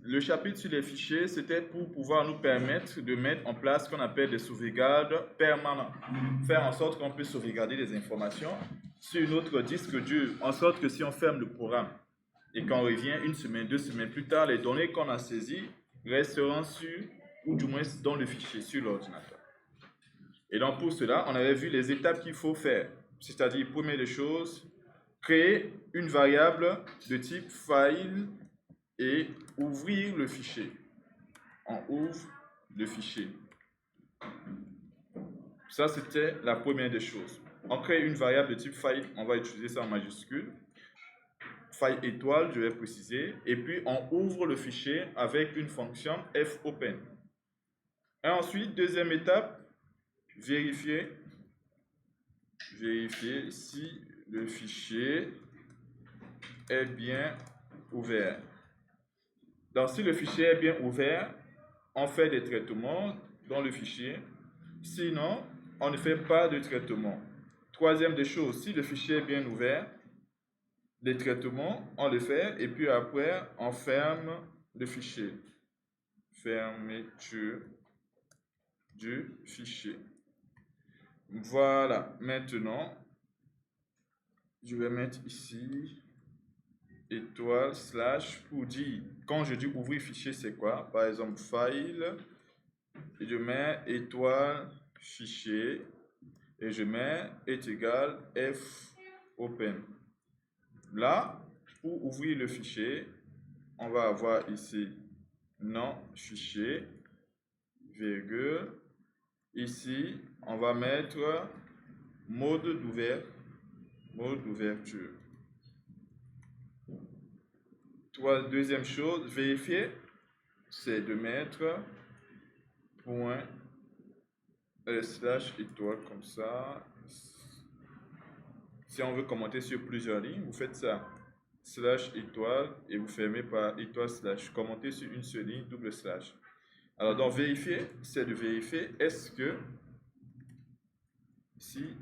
le chapitre sur les fichiers, c'était pour pouvoir nous permettre de mettre en place ce qu'on appelle des sauvegardes permanentes. Faire en sorte qu'on puisse sauvegarder des informations sur notre disque dur, en sorte que si on ferme le programme et qu'on revient une semaine, 2 semaines plus tard, les données qu'on a saisies resteront sur, ou du moins dans le fichier, sur l'ordinateur. Et donc pour cela, on avait vu les étapes qu'il faut faire. C'est-à-dire, première des choses, créer une variable de type file et ouvrir le fichier. On ouvre le fichier. Ça, c'était la première des choses. On crée une variable de type file, on va utiliser ça en majuscule. File étoile, je vais préciser. Et puis, on ouvre le fichier avec une fonction fopen. Et ensuite, deuxième étape, vérifier si le fichier est bien ouvert. Donc, si le fichier est bien ouvert, on fait des traitements dans le fichier. Sinon, on ne fait pas de traitement. Troisième des choses, si le fichier est bien ouvert, les traitements, on les fait et puis après, on ferme le fichier. Fermeture du fichier. Voilà, maintenant, je vais mettre ici étoile slash pour dire, quand je dis ouvrir fichier, c'est quoi? Par exemple, file, et je mets étoile fichier, et je mets est égal fopen. Là, pour ouvrir le fichier, on va avoir ici nom fichier, virgule. Ici, on va mettre mode d'ouverture. Deuxième chose, vérifier, c'est de mettre point slash étoile comme ça. Si on veut commenter sur plusieurs lignes, vous faites ça. Slash étoile et vous fermez par étoile slash. Commenter sur une seule ligne, double slash. Alors, donc, vérifier, c'est de vérifier est-ce que si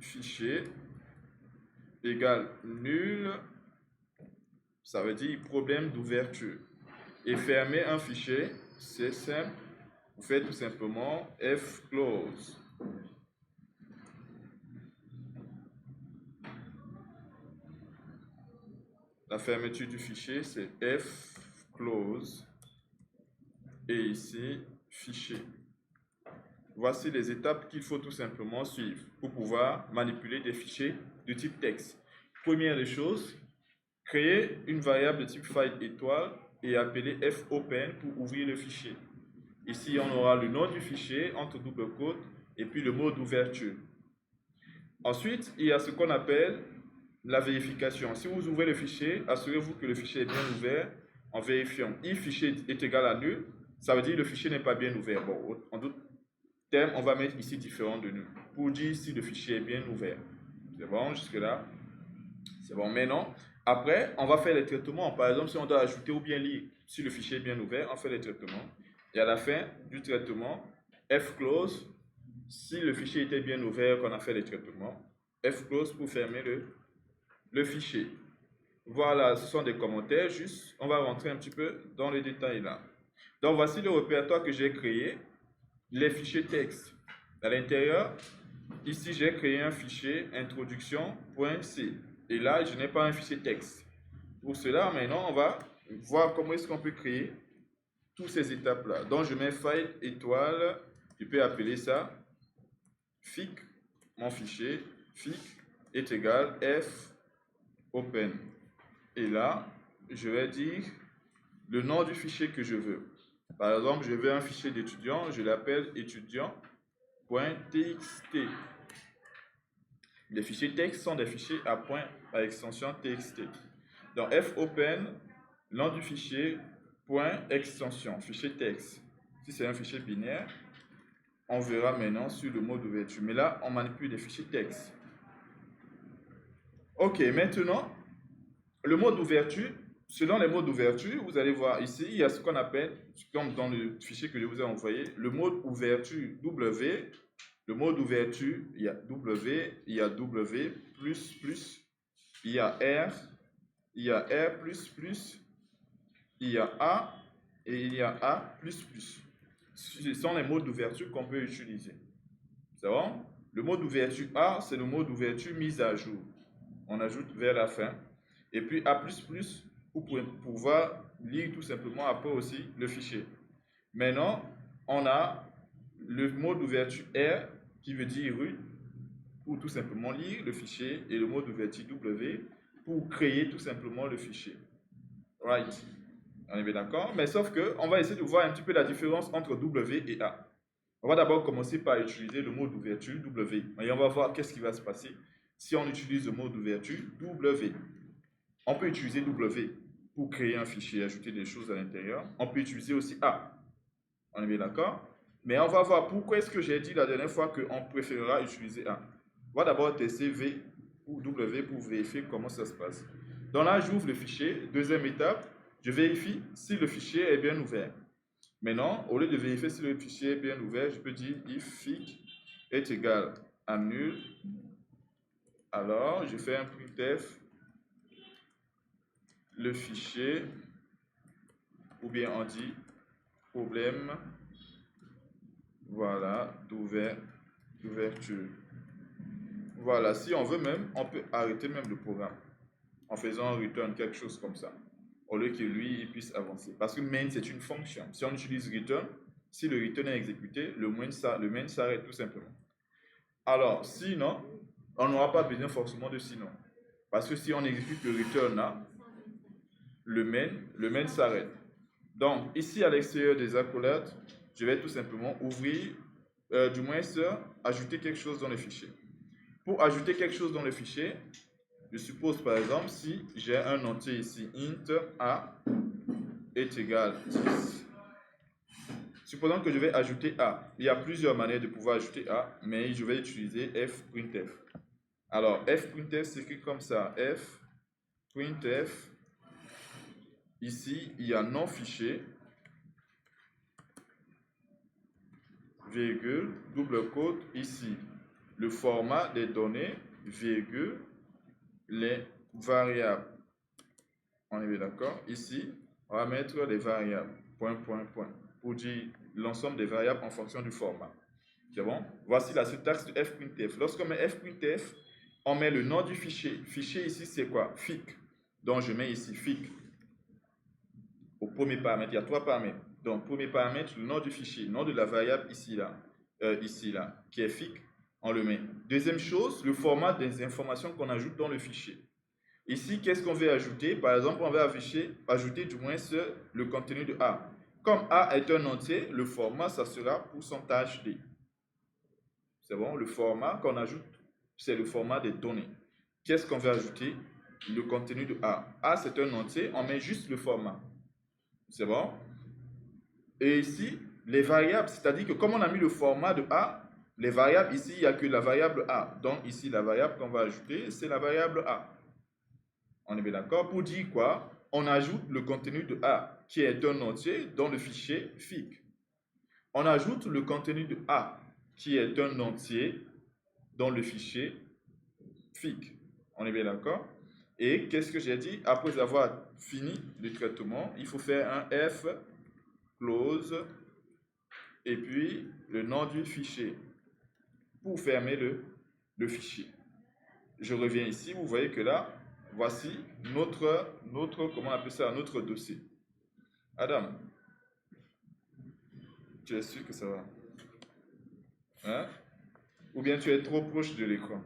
fichier égale nul, ça veut dire problème d'ouverture. Et fermer un fichier, c'est simple. Vous faites tout simplement fclose. La fermeture du fichier, c'est fclose. Et ici, fichier. Voici les étapes qu'il faut tout simplement suivre pour pouvoir manipuler des fichiers de type texte. Première des choses, créer une variable de type file étoile et appeler fopen pour ouvrir le fichier. Ici, on aura le nom du fichier entre double quotes et puis le mot d'ouverture. Ensuite, il y a ce qu'on appelle la vérification. Si vous ouvrez le fichier, assurez-vous que le fichier est bien ouvert en vérifiant. If fichier est égal à nul, ça veut dire que le fichier n'est pas bien ouvert. Bon, en d'autres termes, on va mettre ici différent de nul pour dire si le fichier est bien ouvert. C'est bon jusque-là? C'est bon. Maintenant, après, on va faire les traitements. Par exemple, si on doit ajouter ou bien lire, si le fichier est bien ouvert, on fait les traitements. Et à la fin du traitement, fclose, si le fichier était bien ouvert, qu'on a fait les traitements, fclose pour fermer le fichier. Voilà, ce sont des commentaires, juste, on va rentrer un petit peu dans les détails là. Donc, voici le répertoire que j'ai créé, les fichiers texte. À l'intérieur, ici, j'ai créé un fichier introduction.c. Et là, je n'ai pas un fichier texte. Pour cela, maintenant, on va voir comment est-ce qu'on peut créer toutes ces étapes-là. Donc, je mets file étoile, je peux appeler ça fic, mon fichier, fic est égal fopen. Et là, je vais dire le nom du fichier que je veux. Par exemple, je veux un fichier d'étudiant, je l'appelle étudiant.txt. Les fichiers texte sont des fichiers à point à extension txt. Donc, fopen, nom du fichier, point extension, fichier texte. Si c'est un fichier binaire, on verra maintenant sur le mot d'ouverture. Mais là, on manipule des fichiers texte. Ok, maintenant, le mot d'ouverture, selon les mots d'ouverture, vous allez voir ici, il y a ce qu'on appelle, comme dans le fichier que je vous ai envoyé, le mot ouverture W. Le mot d'ouverture, il y a W, il y a W++, il y a R, il y a R++, il y a A et il y a A++. Ce sont les mots d'ouverture qu'on peut utiliser. C'est bon? Le mot d'ouverture A, c'est le mot d'ouverture mise à jour. On ajoute vers la fin. Et puis A++, pour pouvoir lire tout simplement après aussi le fichier. Maintenant, on a le mot d'ouverture R qui veut dire rue pour tout simplement lire le fichier et le mot d'ouverture W pour créer tout simplement le fichier. Right. On est bien d'accord? Mais sauf que on va essayer de voir un petit peu la différence entre W et A. On va d'abord commencer par utiliser le mot d'ouverture W. Et on va voir qu'est-ce qui va se passer si on utilise le mot d'ouverture W. On peut utiliser W pour créer un fichier, ajouter des choses à l'intérieur. On peut utiliser aussi A. On est bien d'accord? Mais on va voir pourquoi est-ce que j'ai dit la dernière fois qu'on préférera utiliser A. On va d'abord tester V ou W pour vérifier comment ça se passe. Donc là, j'ouvre le fichier. Deuxième étape, je vérifie si le fichier est bien ouvert. Maintenant, au lieu de vérifier si le fichier est bien ouvert, je peux dire if fic est égal à nul. Alors, je fais un printf, le fichier, ou bien on dit problème, voilà, d'ouverture. Voilà, si on veut même, on peut arrêter même le programme en faisant un return, quelque chose comme ça, au lieu que lui, il puisse avancer. Parce que main, c'est une fonction. Si on utilise return, si le return est exécuté, le main s'arrête tout simplement. Alors, sinon, on n'aura pas besoin forcément de sinon. Parce que si on exécute le return là, le main s'arrête. Donc, ici à l'extérieur des accolades, je vais tout simplement ouvrir, du moins ajouter quelque chose dans le fichier. Pour ajouter quelque chose dans le fichier, je suppose par exemple si j'ai un entier ici, int a est égal 10. Supposons que je vais ajouter a. Il y a plusieurs manières de pouvoir ajouter a, mais je vais utiliser fprintf. Alors, fprintf s'écrit comme ça, fprintf. Ici, il y a non fichier, virgule, double quote, ici, le format des données, virgule, les variables. On est bien d'accord? Ici, on va mettre les variables, point, pour dire l'ensemble des variables en fonction du format. C'est bon? Voici la syntaxe de fprintf. Lorsqu'on met fprintf, on met le nom du fichier. Fichier ici, c'est quoi? Fic. Donc, je mets ici fic. Au premier paramètre, il y a 3 paramètres. Donc, premier paramètre, le nom du fichier, nom de la variable ici, là, qui est fic, on le met. Deuxième chose, le format des informations qu'on ajoute dans le fichier. Ici, qu'est-ce qu'on veut ajouter? Par exemple, on va ajouter du moins le contenu de A. Comme A est un entier, le format, ça sera %d. C'est bon? Le format qu'on ajoute, c'est le format des données. Qu'est-ce qu'on veut ajouter? Le contenu de A. A, c'est un entier, on met juste le format. C'est bon? Et ici, les variables, c'est-à-dire que comme on a mis le format de A, les variables ici, il n'y a que la variable A. Donc ici, la variable qu'on va ajouter, c'est la variable A. On est bien d'accord? Pour dire quoi? On ajoute le contenu de A, qui est un entier, dans le fichier fic. On ajoute le contenu de A, qui est un entier, dans le fichier fic. On est bien d'accord? Et qu'est-ce que j'ai dit? Après avoir fini le traitement, il faut faire un F close et puis le nom du fichier pour fermer le fichier. Je reviens ici, vous voyez que là, voici notre comment on appelle ça, notre dossier. Adam, tu es sûr que ça va? Hein? Ou bien tu es trop proche de l'écran?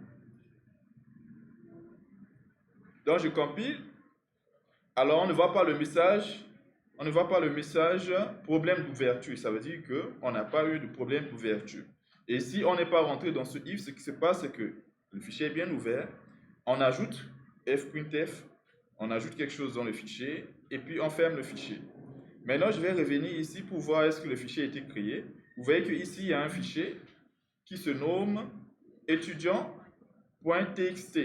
Donc je compile. Alors on ne voit pas le message. On ne voit pas le message problème d'ouverture. Ça veut dire qu'on n'a pas eu de problème d'ouverture. Et si on n'est pas rentré dans ce if, ce qui se passe, c'est que le fichier est bien ouvert. On ajoute fprintf, on ajoute quelque chose dans le fichier, et puis on ferme le fichier. Maintenant, je vais revenir ici pour voir est-ce que le fichier a été créé. Vous voyez qu'ici, il y a un fichier qui se nomme étudiant.txt.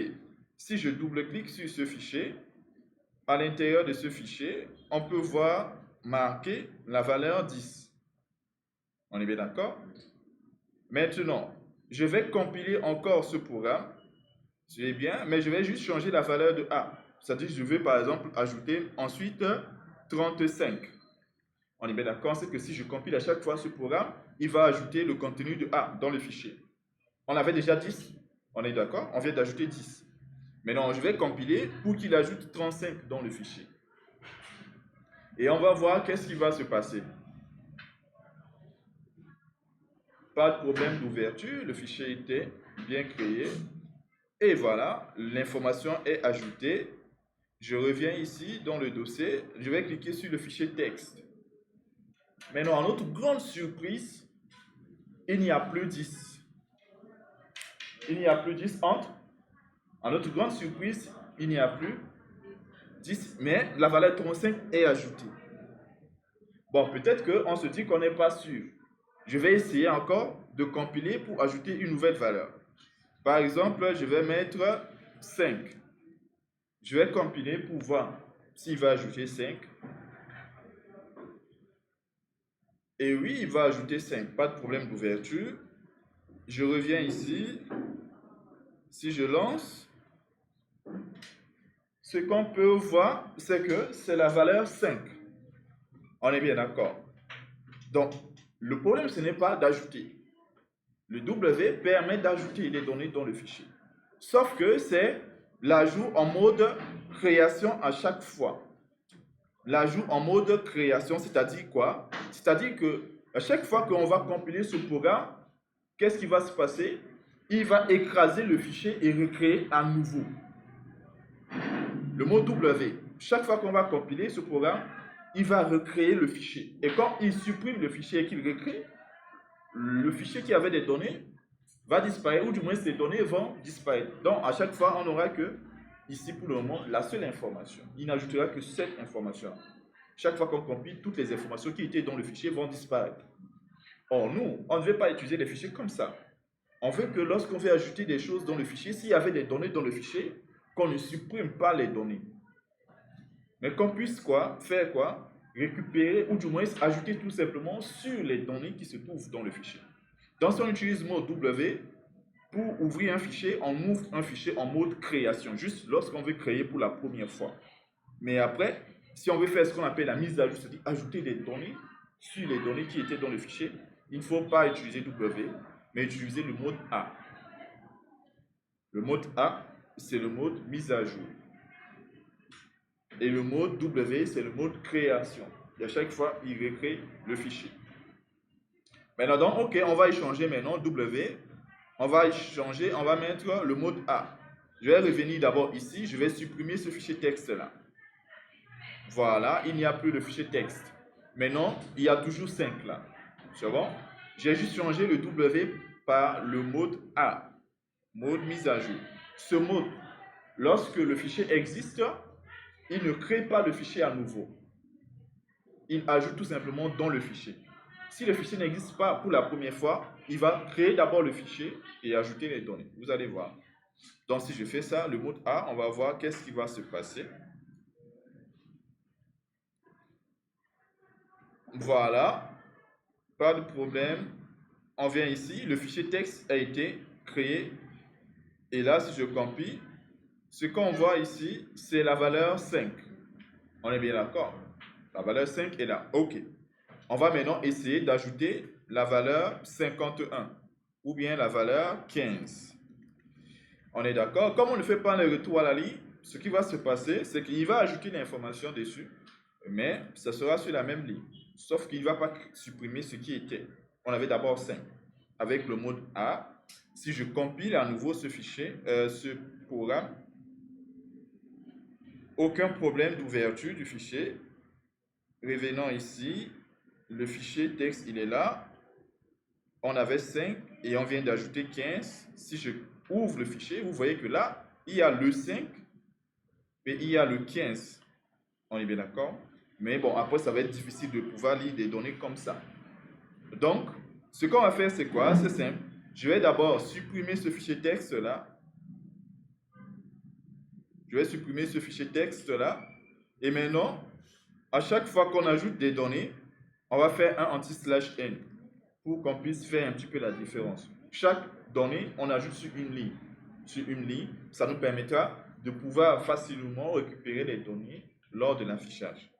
Si je double-clique sur ce fichier, à l'intérieur de ce fichier, on peut voir marquer la valeur 10. On est bien d'accord? Maintenant, je vais compiler encore ce programme. C'est bien, mais je vais juste changer la valeur de A. C'est-à-dire que je veux par exemple ajouter ensuite 35. On est bien d'accord, c'est que si je compile à chaque fois ce programme, il va ajouter le contenu de A dans le fichier. On avait déjà 10, on est d'accord? On vient d'ajouter 10. Maintenant, je vais compiler pour qu'il ajoute 35 dans le fichier. Et on va voir qu'est-ce qui va se passer. Pas de problème d'ouverture, le fichier était bien créé. Et voilà, l'information est ajoutée. Je reviens ici dans le dossier, je vais cliquer sur le fichier texte. Maintenant, à notre grande surprise, il n'y a plus 10. Il n'y a plus 10 entre. À notre grande surprise, il n'y a plus 10, mais la valeur 35 est ajoutée. Bon, peut-être qu'on se dit qu'on n'est pas sûr. Je vais essayer encore de compiler pour ajouter une nouvelle valeur. Par exemple, je vais mettre 5. Je vais compiler pour voir s'il va ajouter 5. Et oui, il va ajouter 5. Pas de problème d'ouverture. Je reviens ici. Si je lance, ce qu'on peut voir, c'est que c'est la valeur 5. On est bien d'accord. Donc, le problème, ce n'est pas d'ajouter. Le W permet d'ajouter les données dans le fichier. Sauf que c'est l'ajout en mode création à chaque fois. L'ajout en mode création, c'est-à-dire quoi? C'est-à-dire que à chaque fois qu'on va compiler ce programme, qu'est-ce qui va se passer? Il va écraser le fichier et recréer à nouveau. Le mot W, chaque fois qu'on va compiler ce programme, il va recréer le fichier. Et quand il supprime le fichier et qu'il recrée, le fichier qui avait des données va disparaître, ou du moins ces données vont disparaître. Donc, à chaque fois, on n'aura que, ici pour le moment, la seule information. Il n'ajoutera que cette information. Chaque fois qu'on compile, toutes les informations qui étaient dans le fichier vont disparaître. Or, nous, on ne veut pas utiliser les fichiers comme ça. On veut que lorsqu'on veut ajouter des choses dans le fichier, s'il y avait des données dans le fichier, qu'on ne supprime pas les données. Mais qu'on puisse quoi? Faire quoi? Récupérer, ou du moins ajouter tout simplement sur les données qui se trouvent dans le fichier. Donc, si on utilise le mot W, pour ouvrir un fichier, on ouvre un fichier en mode création, juste lorsqu'on veut créer pour la première fois. Mais après, si on veut faire ce qu'on appelle la mise à jour, c'est-à-dire ajouter des données sur les données qui étaient dans le fichier, il ne faut pas utiliser W, mais utiliser le mode A. Le mode A, c'est le mode mise à jour. Et le mode W, c'est le mode création. Et à chaque fois, il recrée le fichier. Maintenant, donc, ok, on va échanger maintenant W. On va échanger, on va mettre le mode A. Je vais revenir d'abord ici, je vais supprimer ce fichier texte-là. Voilà, il n'y a plus de fichier texte. Maintenant, il y a toujours 5 là. C'est bon? J'ai juste changé le W par le mode A. Mode mise à jour. Ce mode, lorsque le fichier existe, il ne crée pas le fichier à nouveau. Il ajoute tout simplement dans le fichier. Si le fichier n'existe pas pour la première fois, il va créer d'abord le fichier et ajouter les données. Vous allez voir. Donc, si je fais ça, le mode A, on va voir qu'est-ce qui va se passer. Voilà. Pas de problème. On vient ici. Le fichier texte a été créé. Et là, si je compile, ce qu'on voit ici, c'est la valeur 5. On est bien d'accord? La valeur 5 est là. OK. On va maintenant essayer d'ajouter la valeur 51 ou bien la valeur 15. On est d'accord? Comme on ne fait pas le retour à la ligne, ce qui va se passer, c'est qu'il va ajouter l'information dessus, mais ça sera sur la même ligne. Sauf qu'il ne va pas supprimer ce qui était. On avait d'abord 5. Avec le mode A, si je compile à nouveau ce fichier, ce programme, aucun problème d'ouverture du fichier. Revenons ici. Le fichier texte, il est là. On avait 5 et on vient d'ajouter 15. Si je ouvre le fichier, vous voyez que là, il y a le 5 et il y a le 15. On est bien d'accord? Mais bon, après, ça va être difficile de pouvoir lire des données comme ça. Donc, ce qu'on va faire, c'est quoi? C'est simple. Je vais d'abord supprimer ce fichier texte-là. Je vais supprimer ce fichier texte-là. Et maintenant, à chaque fois qu'on ajoute des données, on va faire un anti/n pour qu'on puisse faire un petit peu la différence. Chaque donnée, on ajoute sur une ligne. Sur une ligne, ça nous permettra de pouvoir facilement récupérer les données lors de l'affichage.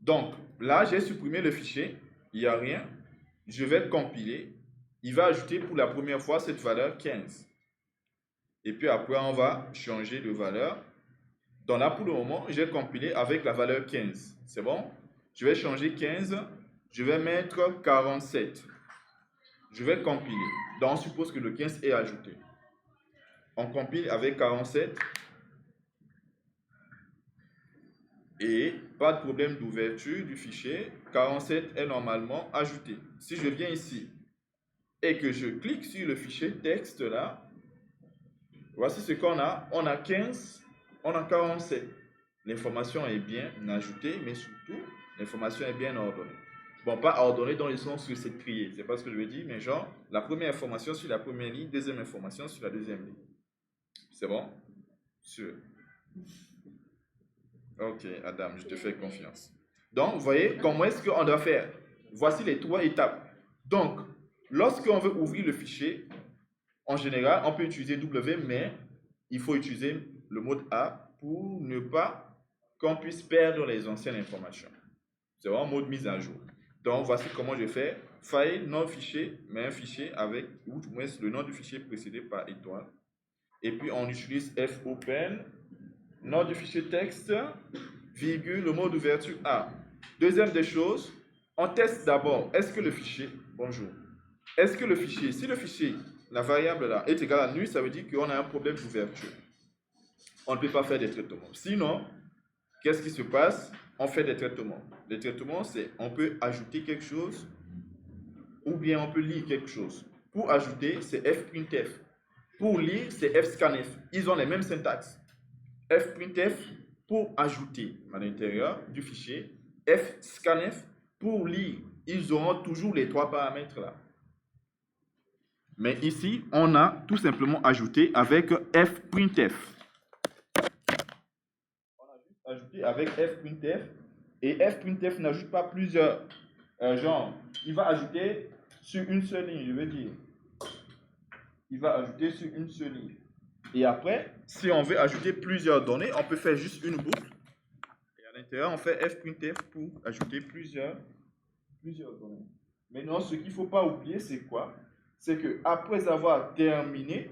Donc, là, j'ai supprimé le fichier. Il n'y a rien. Je vais le compiler. Il va ajouter pour la première fois cette valeur 15. Et puis après, on va changer de valeur. Donc là, pour le moment, j'ai compilé avec la valeur 15. C'est bon? Je vais changer 15. Je vais mettre 47. Je vais compiler. Donc, on suppose que le 15 est ajouté. On compile avec 47. Et pas de problème d'ouverture du fichier. 47 est normalement ajouté. Si je viens ici et que je clique sur le fichier texte là, voici ce qu'on a. On a 15, on a 47. L'information est bien ajoutée, mais surtout, l'information est bien ordonnée. Bon, pas ordonnée dans le sens où c'est trié, c'est pas ce que je veux dire, mais genre, la première information sur la première ligne, deuxième information sur la deuxième ligne. C'est bon? Sûr. Ok, Adam, je te fais confiance. Donc, vous voyez, comment est-ce qu'on doit faire? Voici les 3 étapes. Donc, lorsqu'on veut ouvrir le fichier, en général, on peut utiliser W, mais il faut utiliser le mode A pour ne pas qu'on puisse perdre les anciennes informations. C'est vraiment mode mise à jour. Donc, voici comment je fais. File, nom fichier, mais un fichier avec, ou du moins le nom du fichier précédé par étoile. Et puis, on utilise fopen, nom du fichier texte, virgule, le mot d'ouverture A. Deuxième des choses, on teste d'abord, est-ce que le fichier, bonjour, est-ce que le fichier, si le fichier, la variable là, est égale à nul, ça veut dire qu'on a un problème d'ouverture. On ne peut pas faire des traitements. Sinon, qu'est-ce qui se passe? On fait des traitements. Les traitements, c'est on peut ajouter quelque chose ou bien on peut lire quelque chose. Pour ajouter, c'est fprintf. Pour lire, c'est fscanf. Ils ont les mêmes syntaxes. Fprintf pour ajouter à l'intérieur du fichier, fscanf pour lire. Ils auront toujours les 3 paramètres là. Mais ici, on a tout simplement ajouté avec fprintf. On a juste ajouté avec fprintf et fprintf n'ajoute pas plusieurs genres. Il va ajouter sur une seule ligne, je veux dire. Il va ajouter sur une seule ligne. Et après, si on veut ajouter plusieurs données, on peut faire juste une boucle. Et à l'intérieur, on fait fprintf pour ajouter plusieurs données. Maintenant, ce qu'il ne faut pas oublier, c'est quoi? C'est que après avoir terminé,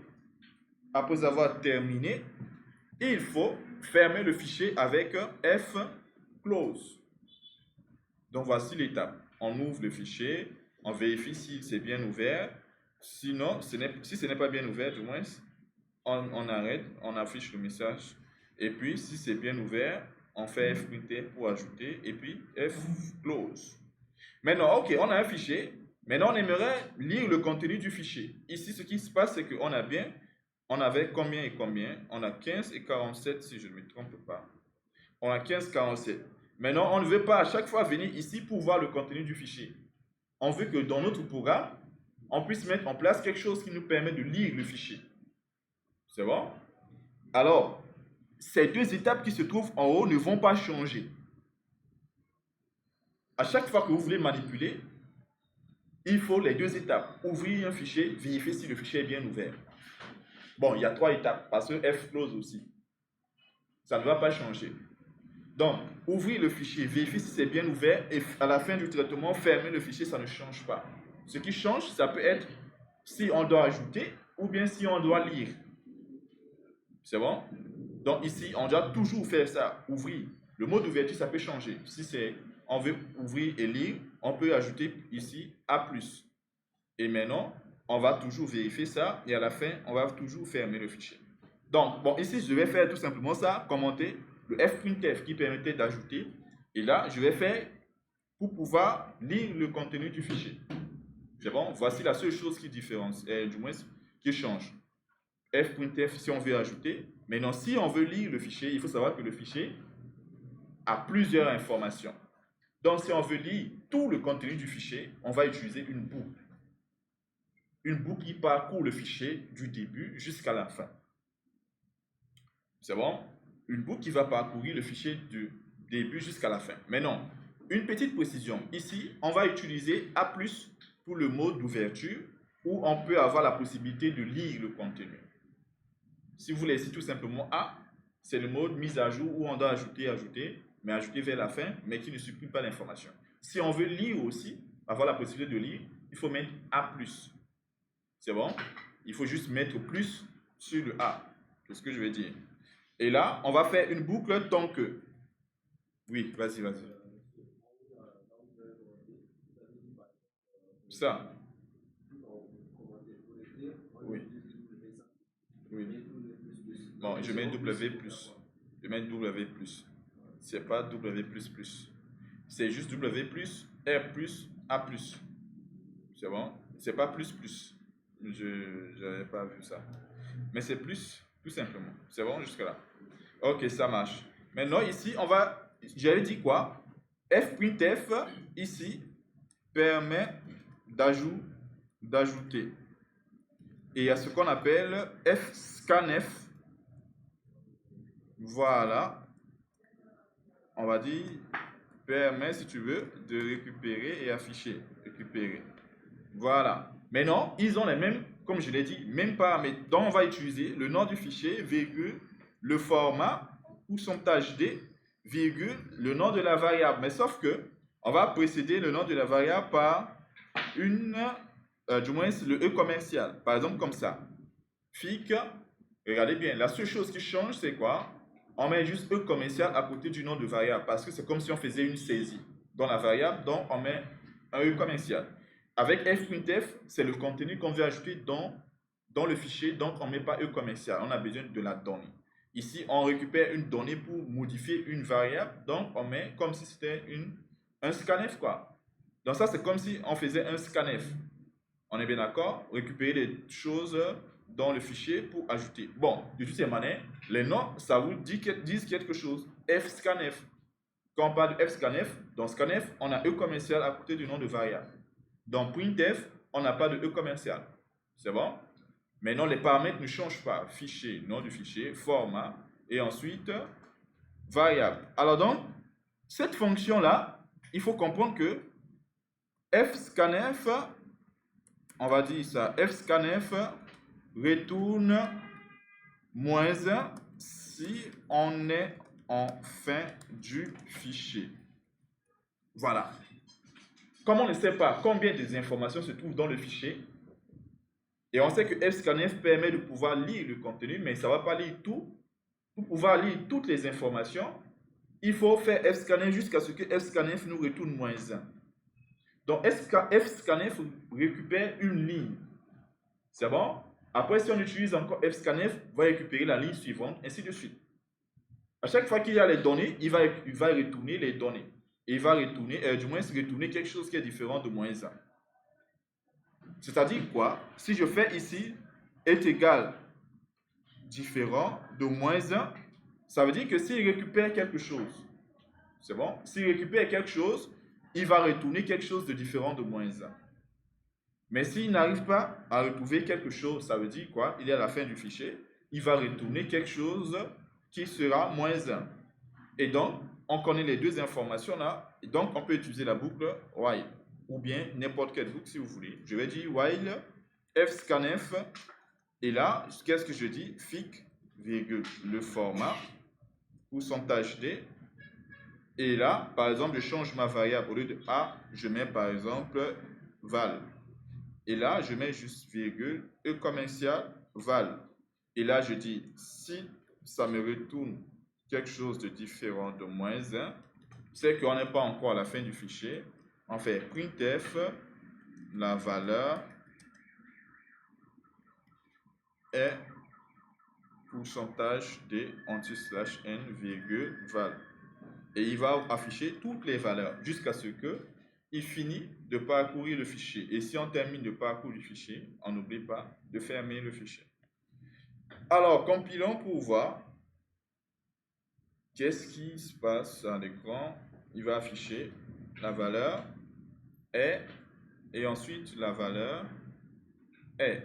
il faut fermer le fichier avec fclose. Donc, voici l'étape. On ouvre le fichier, on vérifie si c'est bien ouvert. Sinon, si ce n'est pas bien ouvert, du moins, on arrête, on affiche le message. Et puis, si c'est bien ouvert, on fait fprintf pour ajouter et puis fclose. Maintenant, ok, on a un fichier. Maintenant, on aimerait lire le contenu du fichier. Ici, ce qui se passe, c'est qu'on avait combien et combien? On a 15 et 47, si je ne me trompe pas. On a 15, 47. Maintenant, on ne veut pas à chaque fois venir ici pour voir le contenu du fichier. On veut que dans notre programme, on puisse mettre en place quelque chose qui nous permet de lire le fichier. C'est bon? Alors, ces 2 étapes qui se trouvent en haut ne vont pas changer. À chaque fois que vous voulez manipuler, il faut les 2 étapes. Ouvrir un fichier, vérifier si le fichier est bien ouvert. Bon, il y a 3 étapes, parce que fclose aussi. Ça ne va pas changer. Donc, ouvrir le fichier, vérifier si c'est bien ouvert, et à la fin du traitement, fermer le fichier, ça ne change pas. Ce qui change, ça peut être si on doit ajouter, ou bien si on doit lire. C'est bon? Donc ici, on doit toujours faire ça, ouvrir. Le mode d'ouverture, ça peut changer. Si on veut ouvrir et lire, on peut ajouter ici A+. Et maintenant, on va toujours vérifier ça et à la fin, on va toujours fermer le fichier. Donc, bon, ici, je vais faire tout simplement ça, commenter le fprintf qui permettait d'ajouter. Et là, je vais faire pour pouvoir lire le contenu du fichier. C'est bon? Voici la seule chose qui différencie, du moins qui change. Fprintf si on veut ajouter. Maintenant, si on veut lire le fichier, il faut savoir que le fichier a plusieurs informations. Donc, si on veut lire tout le contenu du fichier, on va utiliser une boucle. Une boucle qui parcourt le fichier du début jusqu'à la fin. C'est bon? Une boucle qui va parcourir le fichier du début jusqu'à la fin. Maintenant, une petite précision. Ici, on va utiliser A+, pour le mode d'ouverture, où on peut avoir la possibilité de lire le contenu. Si vous laissez tout simplement A, c'est le mode mise à jour où on doit ajouter. mais ajouté vers la fin, mais qui ne supprime pas l'information. Si on veut lire aussi, avoir la possibilité de lire, il faut mettre A+. C'est bon? Il faut juste mettre plus sur le A. C'est ce que je veux dire. Et là, on va faire une boucle tant que. Oui, vas-y, vas-y. Ça. Oui. Oui. Bon, je mets W+. Je mets W+. C'est pas W++. C'est juste W+, R+, A+. C'est bon? C'est pas plus. Je n'avais pas vu ça. Mais c'est plus, tout simplement. C'est bon jusque là? Ok, ça marche. Maintenant, ici, on va. J'avais dit quoi? F.f, ici, permet d'ajouter. Et il y a ce qu'on appelle fscanf. Voilà. On va dire, permet, si tu veux, de récupérer et afficher. Récupérer. Voilà. Maintenant, ils ont les mêmes, comme je l'ai dit, mêmes paramètres. Donc, on va utiliser le nom du fichier, virgule, le format, %d, virgule, le nom de la variable. Mais sauf que, on va précéder le nom de la variable par une, du moins le E commercial. Par exemple, comme ça. Fic, regardez bien, la seule chose qui change, c'est quoi? On met juste E commercial à côté du nom de variable, parce que c'est comme si on faisait une saisie dans la variable, donc on met un E commercial. Avec f.f, c'est le contenu qu'on veut ajouter dans le fichier, donc on ne met pas E commercial, on a besoin de la donnée. Ici, on récupère une donnée pour modifier une variable, donc on met comme si c'était un scanf, quoi. Donc ça, c'est comme si on faisait un scanf. On est bien d'accord? Récupérer les choses dans le fichier pour ajouter. Bon, de toutes ces manières, les noms, ça vous dit quelque chose. Fscanf. Quand on parle de fscanf, dans scanf, on a E commercial à côté du nom de variable. Dans printf, on n'a pas de E commercial. C'est bon? Maintenant, les paramètres ne changent pas. Fichier, nom du fichier, format, et ensuite, variable. Alors donc, cette fonction-là, il faut comprendre que fscanf, on va dire ça, fscanf retourne -1 si on est en fin du fichier. Voilà. Comme on ne sait pas combien des informations se trouvent dans le fichier, et on sait que fscanf permet de pouvoir lire le contenu, mais ça ne va pas lire tout. Pour pouvoir lire toutes les informations, il faut faire fscanf jusqu'à ce que fscanf nous retourne -1. Donc fscanf récupère une ligne. C'est bon? Après, si on utilise encore fscanf, va récupérer la ligne suivante, ainsi de suite. À chaque fois qu'il y a les données, il va retourner les données. Et il va retourner, du moins retourner quelque chose qui est différent de -1. C'est-à-dire quoi? Si je fais ici est égal différent de -1, ça veut dire que s'il récupère quelque chose, c'est bon? S'il récupère quelque chose, il va retourner quelque chose de différent de -1. Mais s'il n'arrive pas à retrouver quelque chose, ça veut dire quoi? Il est à la fin du fichier, il va retourner quelque chose qui sera -1. Et donc, on connaît les deux informations là, et donc on peut utiliser la boucle while, ou bien n'importe quelle boucle si vous voulez. Je vais dire while fscanf, et là, qu'est-ce que je dis? Fic, virgule, le format, %d, et là, par exemple, je change ma variable, au lieu de A, je mets par exemple val. Et là, je mets juste virgule, E commercial, val. Et là, je dis, si ça me retourne quelque chose de différent de -1, c'est qu'on n'est pas encore à la fin du fichier. On fait printf, la valeur est %d anti/n, virgule, val. Et il va afficher toutes les valeurs jusqu'à ce que il finit de parcourir le fichier. Et si on termine de parcourir le fichier, on n'oublie pas de fermer le fichier. Alors, compilons pour voir qu'est-ce qui se passe à l'écran. Il va afficher la valeur est et ensuite la valeur est.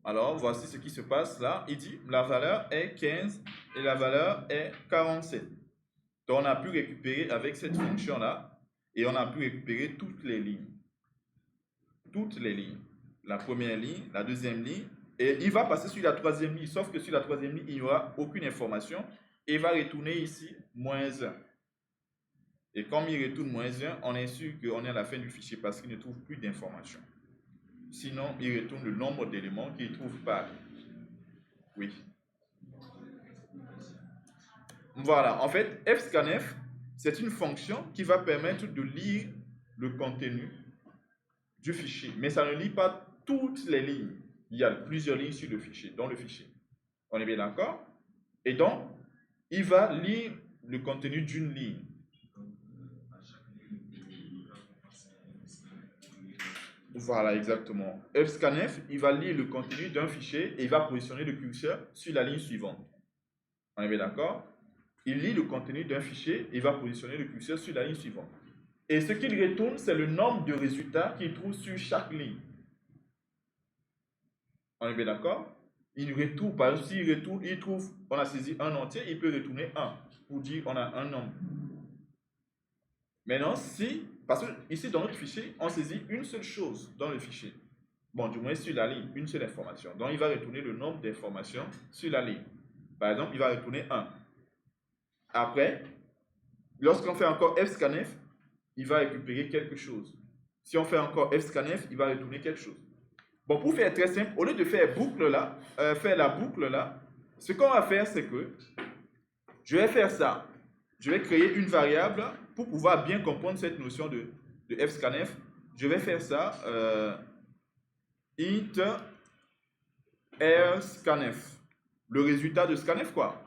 Alors, voici ce qui se passe là. Il dit la valeur est 15 et la valeur est 47. Donc, on a pu récupérer avec cette fonction-là et on a pu récupérer toutes les lignes. Toutes les lignes. La première ligne, la deuxième ligne Et il va passer sur la troisième ligne, sauf que sur la troisième ligne, il n'y aura aucune information. Et il va retourner ici moins 1. Et comme il retourne moins 1, on est sûr qu'on est à la fin du fichier parce qu'il ne trouve plus d'informations. Sinon, il retourne le nombre d'éléments qu'il ne trouve pas. Oui. Voilà, en fait, fscanf, c'est une fonction qui va permettre de lire le contenu du fichier. Mais ça ne lit pas toutes les lignes. Il y a plusieurs lignes sur le fichier, dans le fichier. On est bien d'accord? Et donc, il va lire le contenu d'une ligne. Voilà, exactement. fscanf, il va lire le contenu d'un fichier et il va positionner le curseur sur la ligne suivante. On est bien d'accord? Il lit le contenu d'un fichier et il va positionner le curseur sur la ligne suivante. Et ce qu'il retourne, c'est le nombre de résultats qu'il trouve sur chaque ligne. On est bien d'accord? Il retourne, par exemple, s'il retourne, il trouve, on a saisi un entier, il peut retourner 1 pour dire on a un nombre. Maintenant, si, parce que ici dans notre fichier, on saisit une seule chose dans le fichier. Bon, du moins sur la ligne, une seule information. Donc, il va retourner le nombre d'informations sur la ligne. Par exemple, il va retourner 1. Après, lorsqu'on fait encore fscanf, il va récupérer quelque chose. Si on fait encore fscanf, il va retourner quelque chose. Bon, pour faire très simple, au lieu de faire la boucle là, ce qu'on va faire, c'est que je vais faire ça. Je vais créer une variable pour pouvoir bien comprendre cette notion de fscanf. Je vais faire ça int rscanf. Le résultat de scanf, quoi.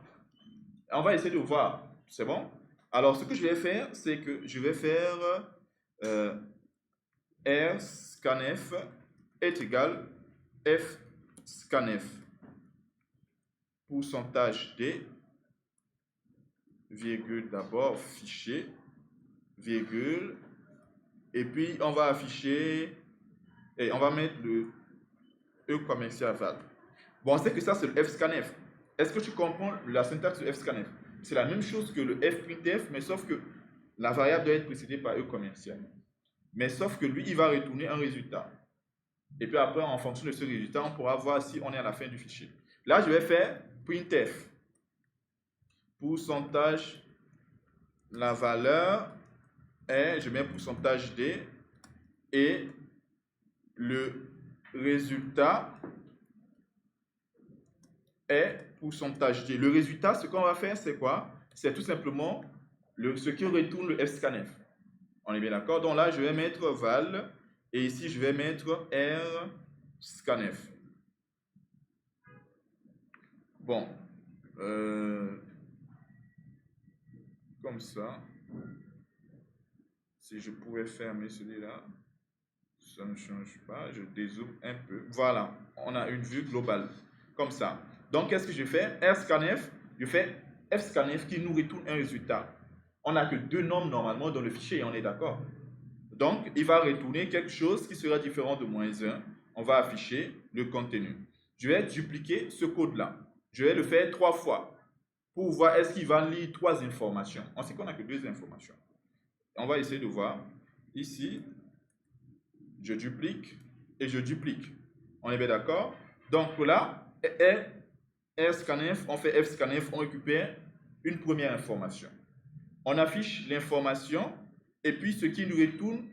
On va essayer de voir. C'est bon? Alors, ce que je vais faire, c'est que je vais faire rscanf est égal fscanf pourcentage d, virgule d'abord, fichier, virgule, et puis on va afficher, et on va mettre le E commercial val. Bon, on sait que ça c'est le fscanf. Est-ce que tu comprends la syntaxe de fscanf? C'est la même chose que le fprintf, mais sauf que la variable doit être précédée par E commercial. Mais sauf que lui, il va retourner un résultat. Et puis après, en fonction de ce résultat, on pourra voir si on est à la fin du fichier. Là, je vais faire printf. Pourcentage, la valeur est, je mets pourcentage d, et le résultat est pourcentage d. Le résultat, ce qu'on va faire, c'est quoi? C'est tout simplement ce qui retourne le fscanf. On est bien d'accord? Donc là, je vais mettre val, et ici, je vais mettre rscanf. Bon. Comme ça. Si je pouvais fermer celui-là, ça ne change pas. Je dézoome un peu. Voilà. On a une vue globale. Comme ça. Donc, qu'est-ce que je fais? rscanf, je fais fscanf qui nous retourne un résultat. On n'a que deux nombres normalement dans le fichier, on est d'accord? Donc, il va retourner quelque chose qui sera différent de moins 1. On va afficher le contenu. Je vais dupliquer ce code-là. Je vais le faire 3 fois pour voir est-ce qu'il va lire 3 informations. On sait qu'on n'a que 2 informations. On va essayer de voir. Ici, je duplique et je duplique. On est bien d'accord? Donc là, rscanf, on fait fscanf, on récupère une première information. On affiche l'information et puis ce qui nous retourne,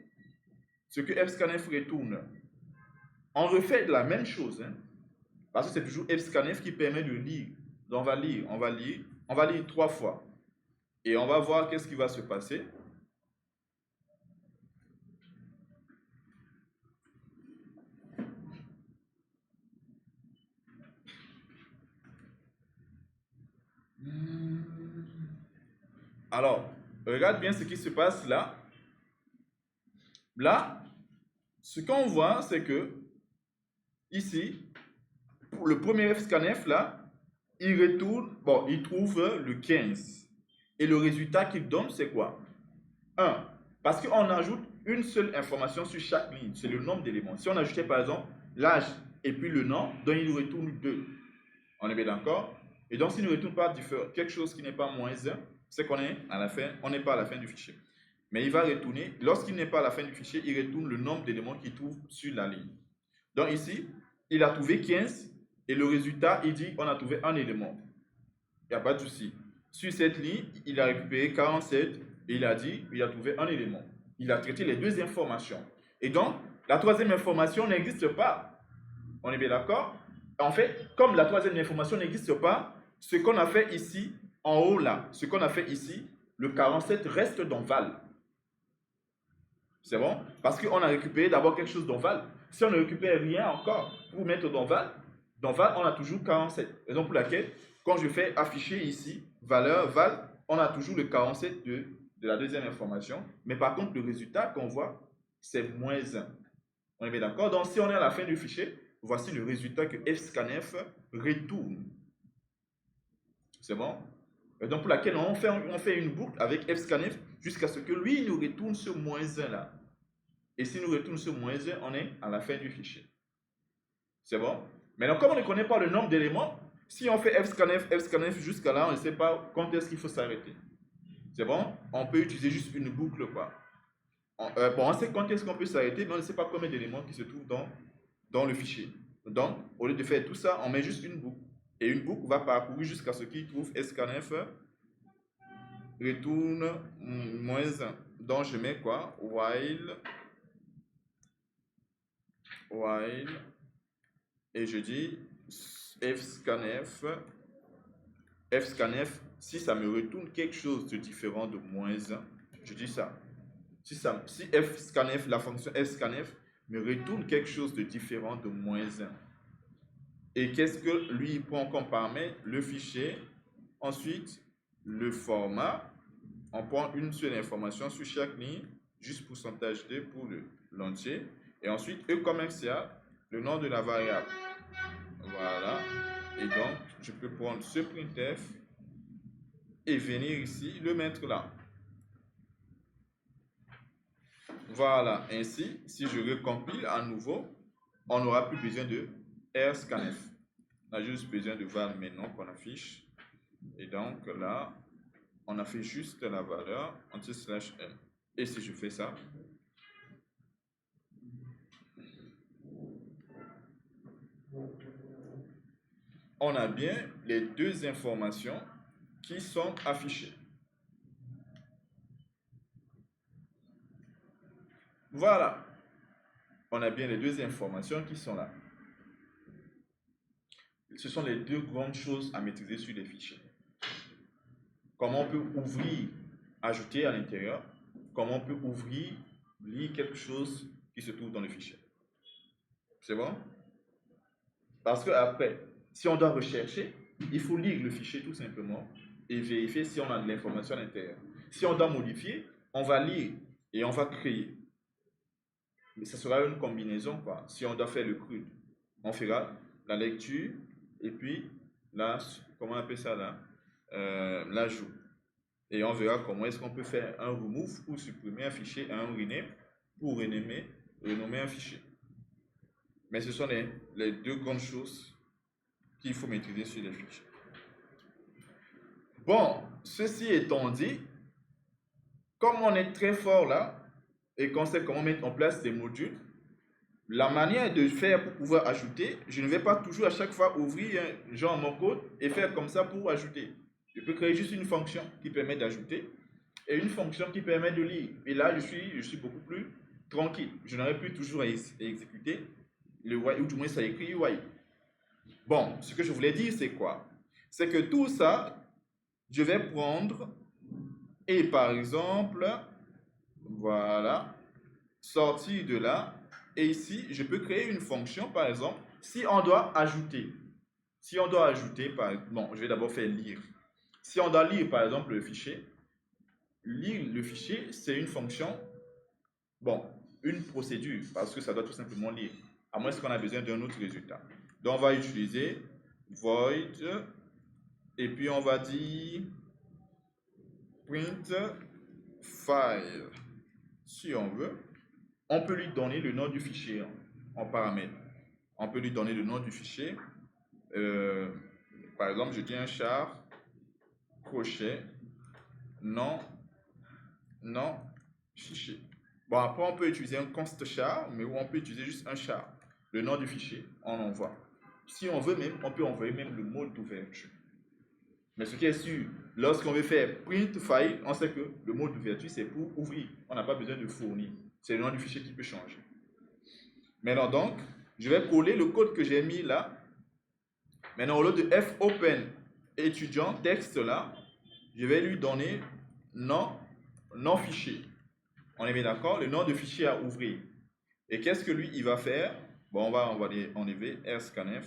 ce que fscanf retourne. On refait la même chose, hein, parce que c'est toujours fscanf qui permet de lire. Donc on va lire 3 fois. Et on va voir qu'est-ce qui va se passer. Alors, regarde bien ce qui se passe là. Là, ce qu'on voit, c'est que ici, pour le premier fscanf là, il retourne, bon, il trouve le 15. Et le résultat qu'il donne, c'est quoi? 1. Parce qu'on ajoute une seule information sur chaque ligne, c'est le nombre d'éléments. Si on ajoutait par exemple l'âge et puis le nom, donc il nous retourne 2. On est bien d'accord? Et donc, s'il ne retourne pas quelque chose qui n'est pas moins 1, c'est qu'on est à la fin, on n'est pas à la fin du fichier. Mais il va retourner, lorsqu'il n'est pas à la fin du fichier, il retourne le nombre d'éléments qu'il trouve sur la ligne. Donc ici, il a trouvé 15 Et le résultat, il dit on a trouvé un élément. Il n'y a pas de souci. Sur cette ligne, il a récupéré 47 et il a dit il a trouvé un élément. Il a traité les deux informations. Et donc, la troisième information n'existe pas. On est bien d'accord? En fait, comme la troisième information n'existe pas, ce qu'on a fait ici, en haut là, ce qu'on a fait ici, le 47 reste dans val. C'est bon? Parce qu'on a récupéré d'abord quelque chose dans val. Si on ne récupère rien encore pour mettre dans val, on a toujours 47. Raison pour laquelle, quand je fais afficher ici, valeur, val, on a toujours le 47 de la deuxième information. Mais par contre, le résultat qu'on voit, c'est moins 1. On est bien d'accord? Donc, si on est à la fin du fichier, voici le résultat que fscanf retourne. C'est bon? Et donc, pour laquelle on fait une boucle avec fscanf jusqu'à ce que lui nous retourne ce moins 1 là. Et si nous retourne ce moins 1, on est à la fin du fichier. C'est bon? Maintenant, comme on ne connaît pas le nombre d'éléments, si on fait fscanf jusqu'à là, on ne sait pas quand est-ce qu'il faut s'arrêter. C'est bon? On peut utiliser juste une boucle, quoi. Bon, on sait quand est-ce qu'on peut s'arrêter, mais on ne sait pas combien d'éléments qui se trouvent dans le fichier. Donc, au lieu de faire tout ça, on met juste une boucle. Et une boucle va parcourir jusqu'à ce qu'il trouve scanf retourne moins 1. Donc, je mets quoi? While, et je dis fscanf, si ça me retourne quelque chose de différent de moins 1, je dis ça. Si fscanf, la fonction fscanf, me retourne quelque chose de différent de moins 1. Et qu'est-ce que lui prend comme paramètre? Le fichier. Ensuite, le format. On prend une seule information sur chaque ligne, juste pourcentage d pour l'entier. Et ensuite, E commercial, le nom de la variable. Voilà. Et donc, je peux prendre ce printf et venir ici, le mettre là. Voilà. Ainsi, si je recompile à nouveau, on n'aura plus besoin de rscanf. On a juste besoin de val maintenant qu'on affiche. Et donc là, on a fait juste la valeur anti/m. Et si je fais ça, on a bien les deux informations qui sont affichées. Voilà. On a bien les deux informations qui sont là. Ce sont les deux grandes choses à maîtriser sur les fichiers. Comment on peut ouvrir, ajouter à l'intérieur, comment on peut ouvrir, lire quelque chose qui se trouve dans le fichier. C'est bon? Parce que après, si on doit rechercher, il faut lire le fichier tout simplement et vérifier si on a de l'information à l'intérieur. Si on doit modifier, on va lire et on va créer. Mais ça sera une combinaison, quoi. Si on doit faire le CRUD, on fera la lecture et puis la, comment on appelle ça là, l'ajout. Et on verra comment est-ce qu'on peut faire un remove pour supprimer un fichier et un rename pour renommer un fichier. Mais ce sont les deux grandes choses qu'il faut maîtriser sur les fichiers. Bon, ceci étant dit, comme on est très fort là, et qu'on sait comment mettre en place des modules, la manière de faire pour pouvoir ajouter, je ne vais pas toujours à chaque fois ouvrir genre mon code et faire comme ça pour ajouter. Je peux créer juste une fonction qui permet d'ajouter et une fonction qui permet de lire. Et là, je suis beaucoup plus tranquille. Je n'aurai plus toujours à exécuter le while, ou du moins ça écrit while. Bon, ce que je voulais dire, c'est quoi? C'est que tout ça, je vais prendre et par exemple, voilà, sortir de là. Et ici, je peux créer une fonction, par exemple, si on doit ajouter. Si on doit ajouter, bon, je vais d'abord faire lire. Si on doit lire, par exemple, le fichier, lire le fichier, c'est une fonction, bon, une procédure, parce que ça doit tout simplement lire, à moins qu'on a besoin d'un autre résultat. Donc, on va utiliser void, et puis on va dire print file, si on veut. On peut lui donner le nom du fichier en paramètre. On peut lui donner le nom du fichier. Par exemple, je dis un char, crochet, nom, fichier. Bon, après, on peut utiliser un const char, mais on peut utiliser juste un char. Le nom du fichier, on envoie. si on veut même, on peut envoyer même le mode d'ouverture. Mais ce qui est sûr, lorsqu'on veut faire print file, on sait que le mode d'ouverture, c'est pour ouvrir. On n'a pas besoin de fournir. C'est le nom du fichier qui peut changer. Maintenant donc, je vais coller le code que j'ai mis là. Maintenant, au lieu de fopen étudiant texte là, je vais lui donner non fichier. On est bien d'accord? Le nom de fichier à ouvrir. Et qu'est-ce que lui, il va faire? Bon, on va enlever rscanf.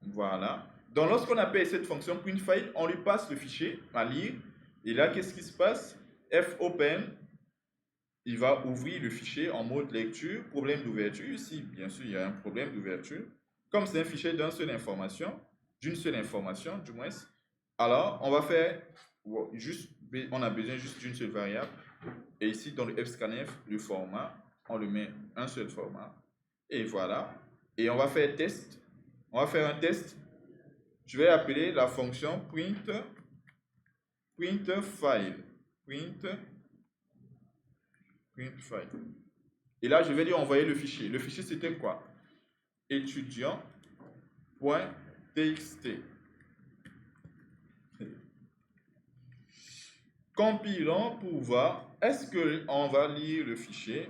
Voilà. Donc, lorsqu'on appelle cette fonction printFile, on lui passe le fichier à lire. Et là, qu'est-ce qui se passe? fopen, il va ouvrir le fichier en mode lecture, problème d'ouverture. Ici, bien sûr, il y a un problème d'ouverture. Comme c'est un fichier d'une seule information, du moins, alors on va faire juste, on a besoin juste d'une seule variable. Et ici, dans le fscanf, le format, on le met un seul format. Et voilà. Et on va faire test. On va faire un test. Je vais appeler la fonction printFile. Printfile. Et là, je vais lui envoyer le fichier. Le fichier, c'était quoi? Étudiant.txt. Compilons pour voir, est-ce qu'on va lire le fichier?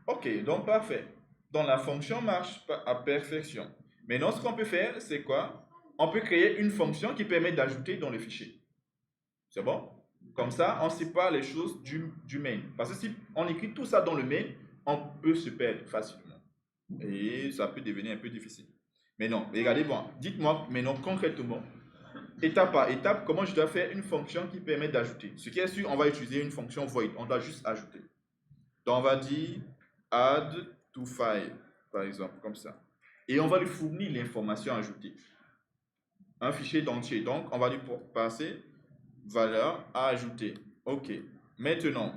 Ok, donc parfait. Donc la fonction marche à perfection. Maintenant, ce qu'on peut faire, c'est quoi? On peut créer une fonction qui permet d'ajouter dans le fichier. C'est bon? Comme ça, on sépare les choses du main. Parce que si on écrit tout ça dans le main, on peut se perdre facilement. Et ça peut devenir un peu difficile. Mais non, regardez, bon, dites-moi maintenant concrètement, étape par étape, comment je dois faire une fonction qui permet d'ajouter. Ce qui est sûr, on va utiliser une fonction void. On doit juste ajouter. Donc, on va dire add to file, par exemple, comme ça. Et on va lui fournir l'information ajoutée. Un fichier d'entier. Donc, on va lui passer valeur à ajouter. OK. Maintenant,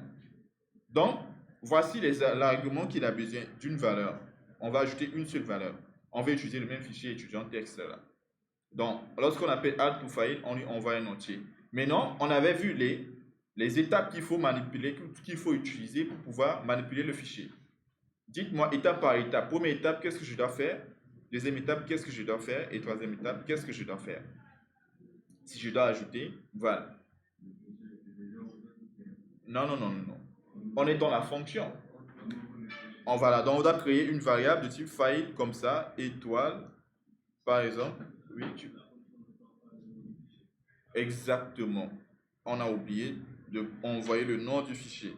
donc, voici l'argument qu'il a besoin d'une valeur. On va ajouter une seule valeur. On va utiliser le même fichier étudiant texte là. Donc, lorsqu'on appelle add to file, on lui envoie un entier. Maintenant, on avait vu les étapes qu'il faut manipuler, qu'il faut utiliser pour pouvoir manipuler le fichier. Dites-moi étape par étape. Première étape, qu'est-ce que je dois faire? Deuxième étape, qu'est-ce que je dois faire? Et troisième étape, qu'est-ce que je dois faire? Si je dois ajouter, voilà. Non, non, non, non, non. On est dans la fonction. Voilà, donc on doit créer une variable de type file comme ça, étoile, par exemple. Oui, exactement. On a oublié d'envoyer le nom du fichier.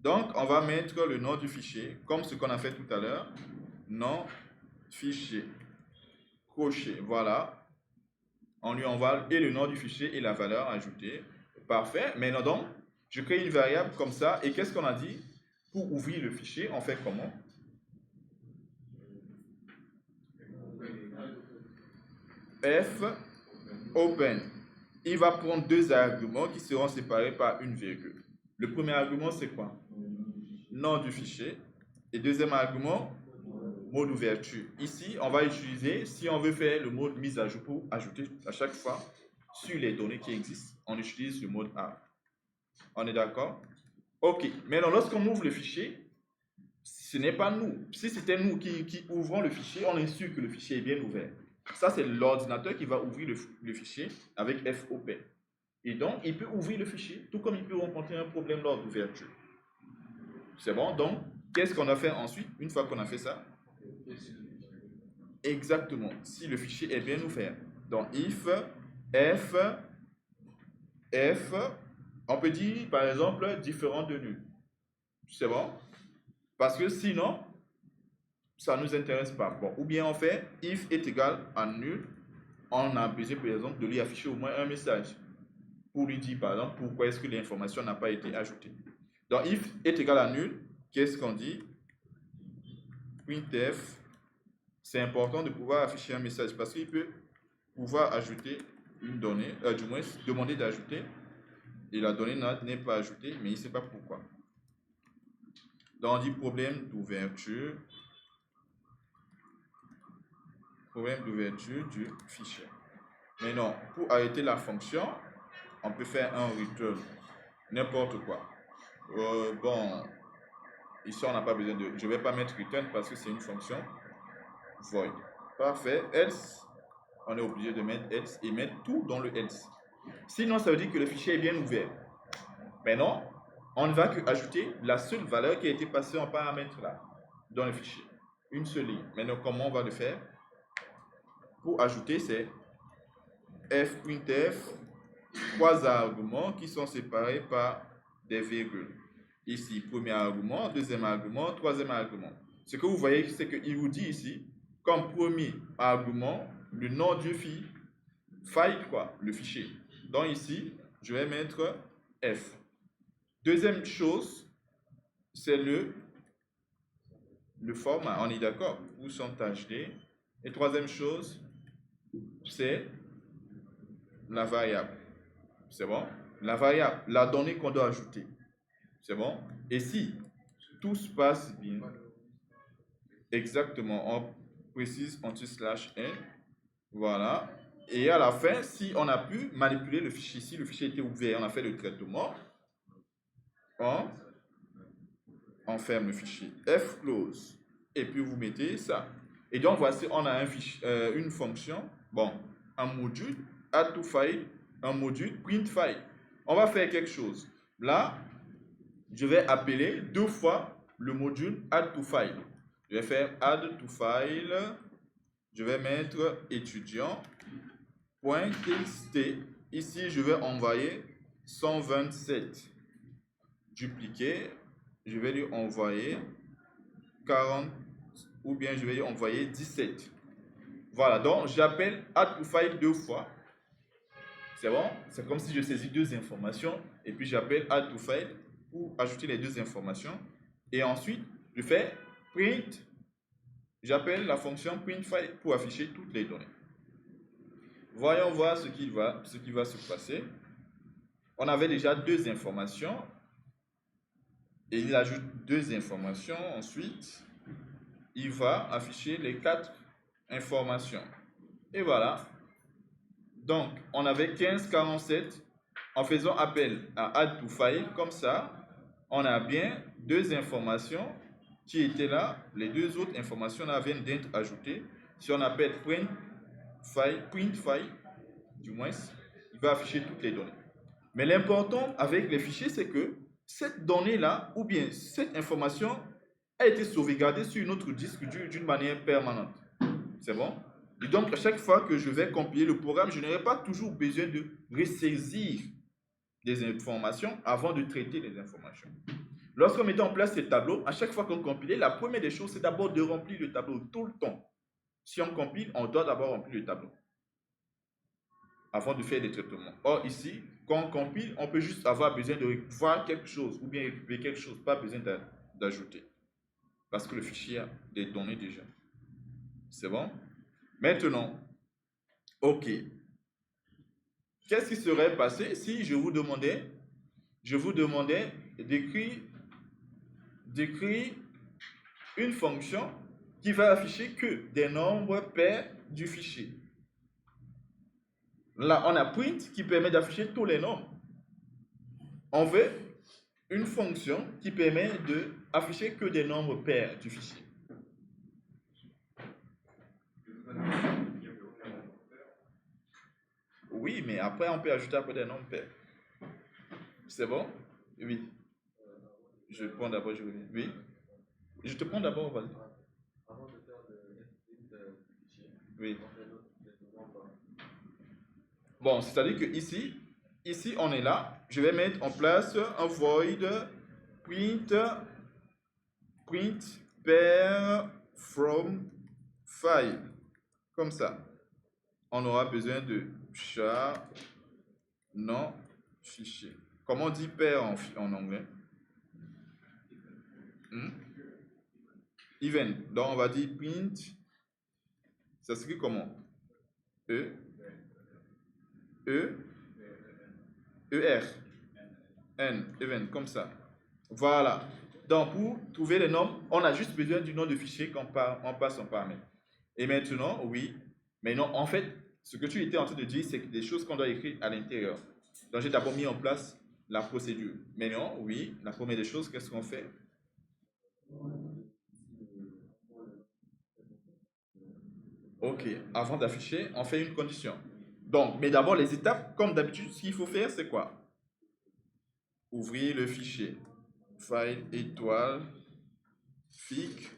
Donc, on va mettre le nom du fichier, comme ce qu'on a fait tout à l'heure. Nom fichier. Crochet, voilà. On lui envoie et le nom du fichier et la valeur ajoutée. Parfait. Maintenant donc, je crée une variable comme ça. Et qu'est-ce qu'on a dit? Pour ouvrir le fichier, on fait comment? F open. Il va prendre deux arguments qui seront séparés par une virgule. Le premier argument, c'est quoi? Nom du fichier. Et deuxième argument, mode ouverture. Ici, on va utiliser, si on veut faire le mode mise à jour pour ajouter à chaque fois sur les données qui existent, on utilise le mode A. On est d'accord? Ok. Maintenant, lorsqu'on ouvre le fichier, ce n'est pas nous. Si c'était nous qui ouvrons le fichier, on est sûr que le fichier est bien ouvert. Ça, c'est l'ordinateur qui va ouvrir le fichier avec fopen. Et donc, il peut ouvrir le fichier, tout comme il peut rencontrer un problème lors d'ouverture. C'est bon? Donc, qu'est-ce qu'on a fait ensuite, une fois qu'on a fait ça? Exactement, si le fichier est bien ouvert. Donc, if, f, on peut dire, par exemple, différent de nul. C'est bon? Parce que sinon, ça ne nous intéresse pas. Bon, ou bien on fait if est égal à nul. On a besoin, par exemple, de lui afficher au moins un message pour lui dire, par exemple, pourquoi est-ce que l'information n'a pas été ajoutée. Donc, if est égal à nul, qu'est-ce qu'on dit? Printf, c'est important de pouvoir afficher un message parce qu'il peut pouvoir ajouter une donnée, du moins demander d'ajouter, et la donnée n'est pas ajoutée, mais il ne sait pas pourquoi. Donc, on dit problème d'ouverture. problème d'ouverture du fichier. Maintenant, pour arrêter la fonction, on peut faire un return, n'importe quoi. Bon, ici on n'a pas besoin de... Je ne vais pas mettre return parce que c'est une fonction void. Parfait. Else, on est obligé de mettre else et mettre tout dans le else. Sinon, ça veut dire que le fichier est bien ouvert. Maintenant, on ne va que ajouter la seule valeur qui a été passée en paramètre là, dans le fichier. Une seule ligne. Maintenant, comment on va le faire? Pour ajouter, c'est f.f, trois arguments qui sont séparés par des virgules. Ici, premier argument, deuxième argument, troisième argument. Ce que vous voyez, c'est qu'il vous dit ici, comme premier argument, le nom du file, quoi, le fichier. Donc ici, je vais mettre f. Deuxième chose, c'est le format, on est d'accord, où sont HD. Et troisième chose, c'est la variable. C'est bon? La variable, la donnée qu'on doit ajouter. C'est bon? Et si tout se passe bien, exactement, on précise anti/n, voilà. Et à la fin, si on a pu manipuler le fichier, si le fichier était ouvert, on a fait le traitement, on ferme le fichier fclose. Et puis vous mettez ça. Et donc voici, on a un fichier, une fonction, bon, un module add to file, un module print file. On va faire quelque chose. Là, je vais appeler deux fois le module add to file. Je vais faire add to file. Je vais mettre étudiant.txt. Ici, je vais envoyer 127. Dupliquer. Je vais lui envoyer 40 ou bien je vais lui envoyer 17. Voilà, donc j'appelle add to file deux fois. C'est bon? C'est comme si je saisis deux informations et puis j'appelle add to file pour ajouter les deux informations. Et ensuite, je fais print. J'appelle la fonction print file pour afficher toutes les données. Voyons voir ce qui va se passer. On avait déjà deux informations. Et il ajoute deux informations. Ensuite, il va afficher les quatre informations. Et voilà. Donc, on avait 1547. En faisant appel à add to file, comme ça, on a bien deux informations qui étaient là. Les deux autres informations là viennent d'être ajoutées. Si on appelle print file, du moins, il va afficher toutes les données. Mais l'important avec les fichiers, c'est que cette donnée-là, ou bien cette information, a été sauvegardée sur notre disque dur d'une manière permanente. C'est bon? Et donc, à chaque fois que je vais compiler le programme, je n'aurai pas toujours besoin de ressaisir des informations avant de traiter les informations. Lorsqu'on mettait en place ces tableaux, à chaque fois qu'on compilait, la première des choses, c'est d'abord de remplir le tableau tout le temps. Si on compile, on doit d'abord remplir le tableau avant de faire des traitements. Or, ici, quand on compile, on peut juste avoir besoin de voir quelque chose ou bien récupérer quelque chose, pas besoin d'ajouter. Parce que le fichier a des données déjà. C'est bon? Maintenant, OK. Qu'est-ce qui serait passé si je vous demandais d'écrire une fonction qui va afficher que des nombres pairs du fichier? Là, on a print qui permet d'afficher tous les nombres. On veut une fonction qui permet d'afficher que des nombres pairs du fichier. Oui, mais après, on peut ajouter après des nombres pairs. C'est bon? Oui. Je prends d'abord, je reviens. Oui. Je te prends d'abord, vas-y. Avant de faire le fichier, oui. Bon, c'est-à-dire que ici, on est là. Je vais mettre en place un void print pair from file. Comme ça. On aura besoin de char non fichier. Comment on dit pair en anglais? Even. Donc on va dire print. Ça s'écrit comment? E R N, even, comme ça. Voilà. Donc pour trouver les nombres, on a juste besoin du nom de fichier qu'on passe en paramètre. Et maintenant, oui, Mais non, en fait, ce que tu étais en train de dire, c'est que des choses qu'on doit écrire à l'intérieur. Donc, j'ai d'abord mis en place la procédure. Maintenant, oui, la première des choses, qu'est-ce qu'on fait? Ok, avant d'afficher, on fait une condition. Donc, mais d'abord, les étapes, comme d'habitude, ce qu'il faut faire, c'est quoi? Ouvrir le fichier. File étoile fic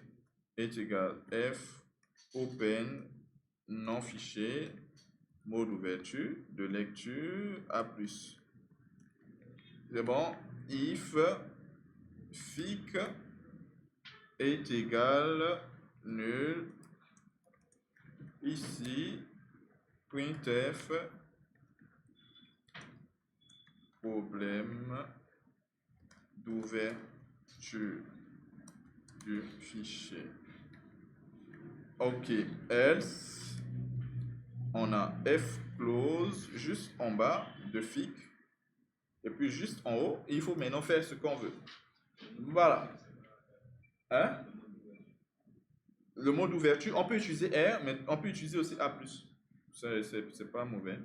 est égal f open non fichier mot d'ouverture de lecture a plus. C'est bon. If fic est égal nul. Ici, printf problème d'ouverture du fichier. Ok, else, on a f close juste en bas de fic. Et puis juste en haut, il faut maintenant faire ce qu'on veut. Voilà. Hein? Le mot d'ouverture, on peut utiliser R, mais on peut utiliser aussi A+. C'est pas mauvais.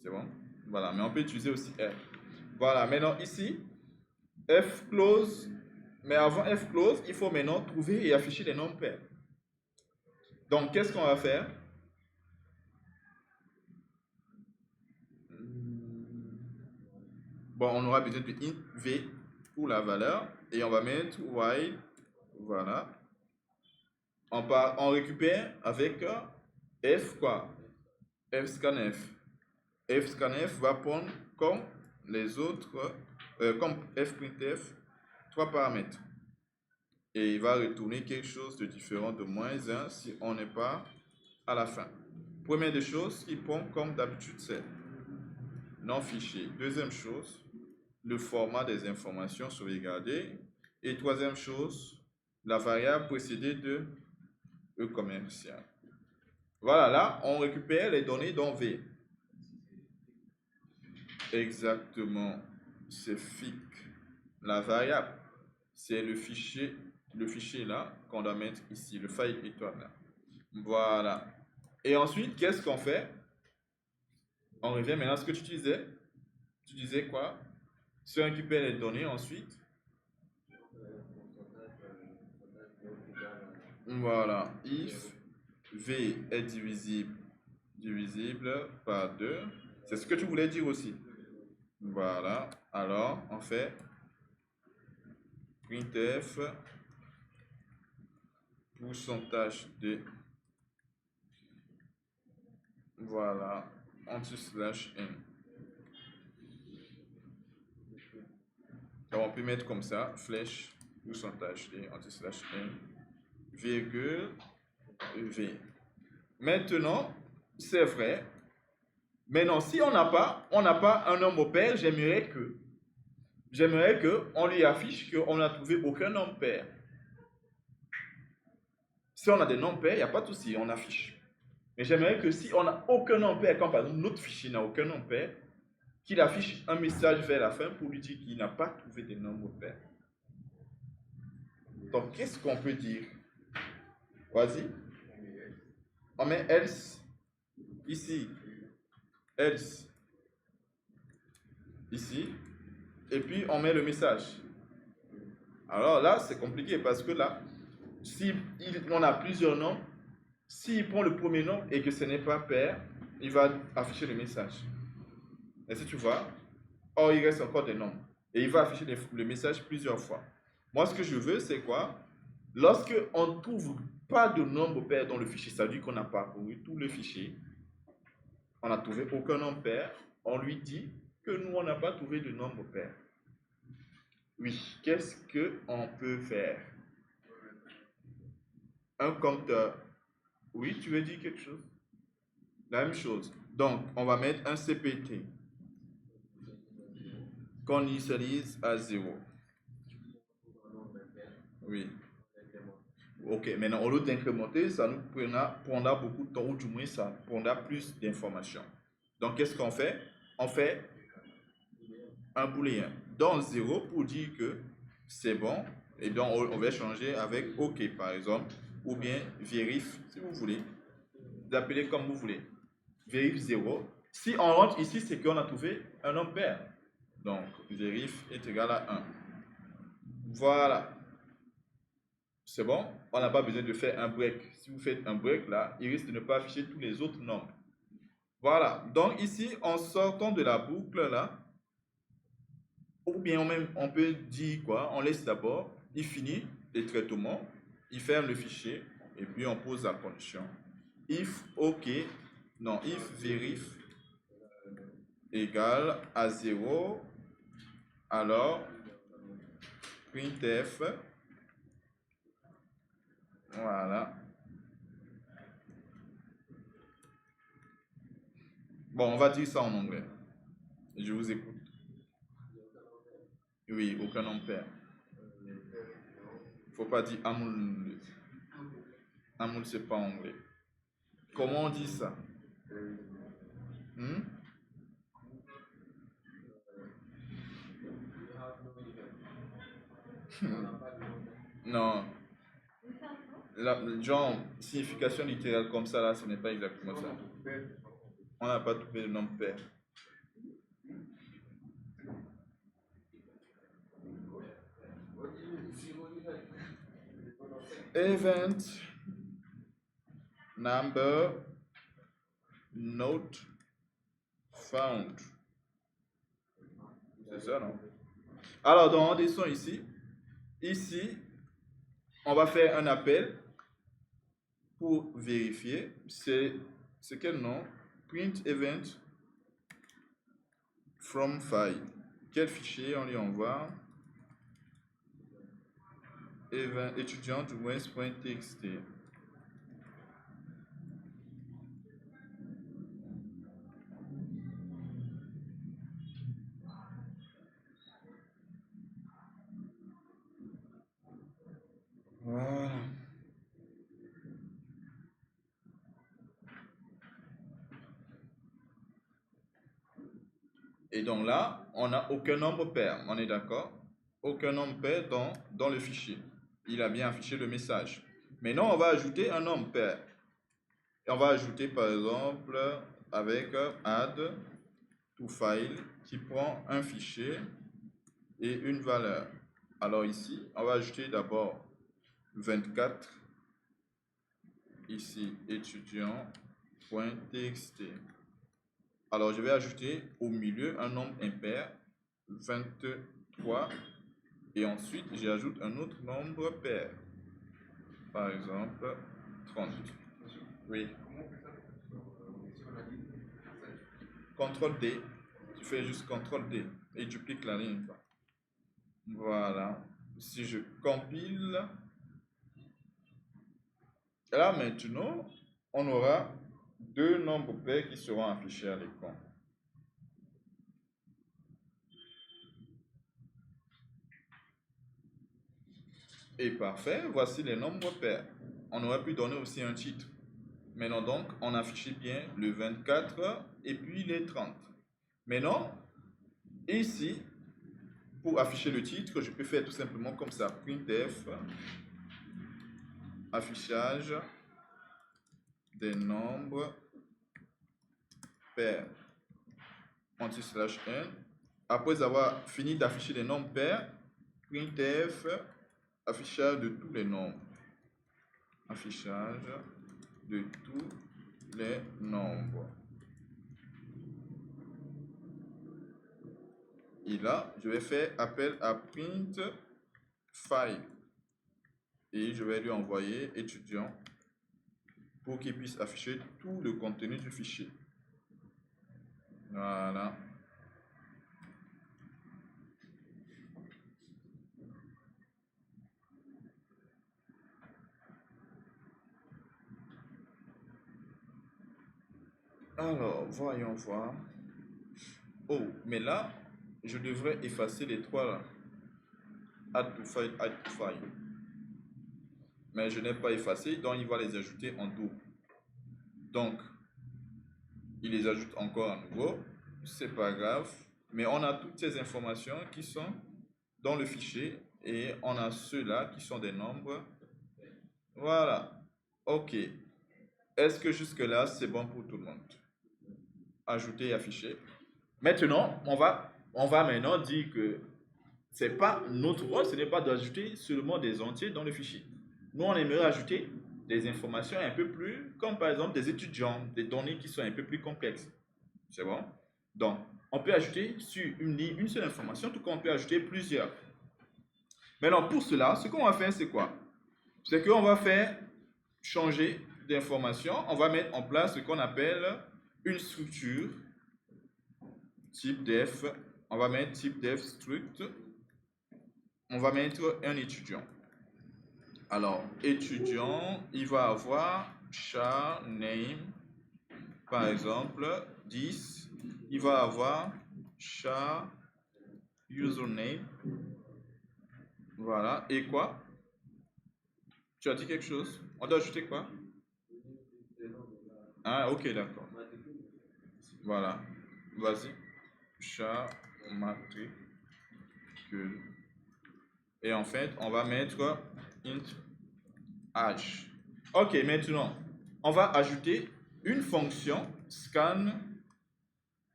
C'est bon? Voilà, mais on peut utiliser aussi R. Voilà, maintenant ici, F close. Mais avant F close, il faut maintenant trouver et afficher les nombres pairs. Donc, qu'est-ce qu'on va faire? Bon, on aura besoin de int v pour la valeur et on va mettre while. Voilà. On récupère avec f quoi? Fscanf. Fscanf va prendre comme les autres, comme fprintf, 3 paramètres. Et il va retourner quelque chose de différent de -1 si on n'est pas à la fin. Première des choses qu'il prend comme d'habitude, c'est non fichier. Deuxième chose, le format des informations sauvegardées. Et troisième chose, la variable précédée de E commercial. Voilà, là, on récupère les données dans V. Exactement, c'est fic. La variable, c'est le fichier là qu'on doit mettre ici, le file étoile là. Voilà. Et ensuite, qu'est-ce qu'on fait? On revient maintenant à ce que tu disais. Tu disais quoi? Si on récupère les données ensuite. Voilà. If V est divisible par 2. C'est ce que tu voulais dire aussi. Voilà. Alors, on fait printf pourcentage de. Voilà. Anti/n. Alors, on peut mettre comme ça, flèche, pourcentage de, anti/n, virgule, v. Maintenant, c'est vrai. Maintenant, si on n'a pas un nombre pair, j'aimerais qu'on lui affiche qu'on n'a trouvé aucun nombre pair. Si on a des nombres pairs, il n'y a pas de souci, on affiche. Mais j'aimerais que si on n'a aucun nombre pair, quand par exemple notre fichier n'a aucun nombre pair, qu'il affiche un message vers la fin pour lui dire qu'il n'a pas trouvé des nombres pairs. Donc, qu'est-ce qu'on peut dire? Vas-y. On met else ici. Else ici. Et puis, on met le message. Alors là, c'est compliqué parce que là, si on a plusieurs noms, s'il prend le premier nom et que ce n'est pas pair, il va afficher le message. Est-ce que tu vois? Or, il reste encore des noms. Et il va afficher le message plusieurs fois. Moi, ce que je veux, c'est quoi? Lorsque on ne trouve pas de nombre pair dans le fichier, ça veut dire qu'on a parcouru tout le fichier, on n'a trouvé aucun nombre pair, on lui dit que nous, on n'a pas trouvé de nombre pair. Oui, qu'est-ce qu'on peut faire? Un compteur. Oui, tu veux dire quelque chose? La même chose. Donc, on va mettre un CPT qu'on initialise à 0. Oui. Ok, maintenant, au lieu d'incrémenter, ça nous prendra beaucoup de temps, ou du moins, ça prendra plus d'informations. Donc, qu'est-ce qu'on fait? On fait un booléen dans 0 pour dire que c'est bon, et donc on va changer avec OK, par exemple, ou bien vérifie, si vous voulez. l'appeler comme vous voulez. Vérif 0. Si on rentre ici, c'est qu'on a trouvé un nombre pair. Donc, vérif est égal à 1. Voilà. C'est bon? On n'a pas besoin de faire un break. Si vous faites un break là, il risque de ne pas afficher tous les autres nombres. Voilà. Donc ici, en sortant de la boucle là, ou bien on peut dire quoi? On laisse d'abord, il finit les traitements, il ferme le fichier, et puis on pose la condition. If OK, non, if vérif égale à 0, alors printf, voilà. Bon, on va dire ça en anglais. Je vous écoute. Oui, aucun nombre pair. Faut pas dire Amoul. Amoul, c'est pas anglais. Comment on dit ça? Hmm? Non. Genre, signification littérale comme ça, là, ce n'est pas exactement ça. On n'a pas trouvé le nombre pair. Event number not found. C'est ça, non? Alors, donc, on descend ici. Ici, on va faire un appel pour vérifier. C'est quel nom? Print event from file. Quel fichier on lui envoie? Event étudiante.txt. Voilà. Et donc là, on n'a aucun nombre pair, on est d'accord? Aucun nombre pair dans le fichier. Il a bien affiché le message. Maintenant, on va ajouter un nombre pair. Et on va ajouter par exemple avec add to file qui prend un fichier et une valeur. Alors ici, on va ajouter d'abord 24, ici étudiant.txt. Alors je vais ajouter au milieu un nombre impair, 23, et ensuite j'ajoute un autre nombre pair, par exemple 30. Oui. CTRL D, tu fais juste CTRL D et tu cliques la ligne. Voilà. Si je compile, là maintenant, on aura deux nombres pairs qui seront affichés à l'écran. Et parfait, voici les nombres pairs. On aurait pu donner aussi un titre. Maintenant donc, on affiche bien le 24 et puis les 30. Maintenant, ici, pour afficher le titre, je peux faire tout simplement comme ça, printf, affichage des nombres pairs, anti/n. Après avoir fini d'afficher les nombres pairs, printf, affichage de tous les nombres. Affichage de tous les nombres. Et là, je vais faire appel à print file. Et je vais lui envoyer étudiant pour qu'il puisse afficher tout le contenu du fichier. Voilà. Alors, voyons voir. Oh, mais là, je devrais effacer les trois là. Add to file, add to file. Mais je n'ai pas effacé, donc il va les ajouter en double. Donc, il les ajoute encore à nouveau. C'est pas grave. Mais on a toutes ces informations qui sont dans le fichier et on a ceux-là qui sont des nombres. Voilà. OK. Est-ce que jusque-là, c'est bon pour tout le monde? Ajouter et afficher. Maintenant, on va maintenant dire que c'est pas notre rôle, ce n'est pas d'ajouter seulement des entiers dans le fichier. Nous, on aimerait ajouter des informations un peu plus, comme par exemple des étudiants, des données qui sont un peu plus complexes. C'est bon? Donc, on peut ajouter sur une ligne une seule information, tout comme on peut ajouter plusieurs. Maintenant, pour cela, ce qu'on va faire, c'est quoi? C'est qu'on va faire changer d'information. On va mettre en place ce qu'on appelle une structure type def. On va mettre type def struct. On va mettre un étudiant. Alors, étudiant, il va avoir char name, par exemple, 10. Il va avoir char username. Voilà. Et quoi? Tu as dit quelque chose? On doit ajouter quoi? Ah, ok, d'accord. Voilà. Vas-y. Chat matricule. Et en fait, on va mettre int age. Ok, maintenant, on va ajouter une fonction scan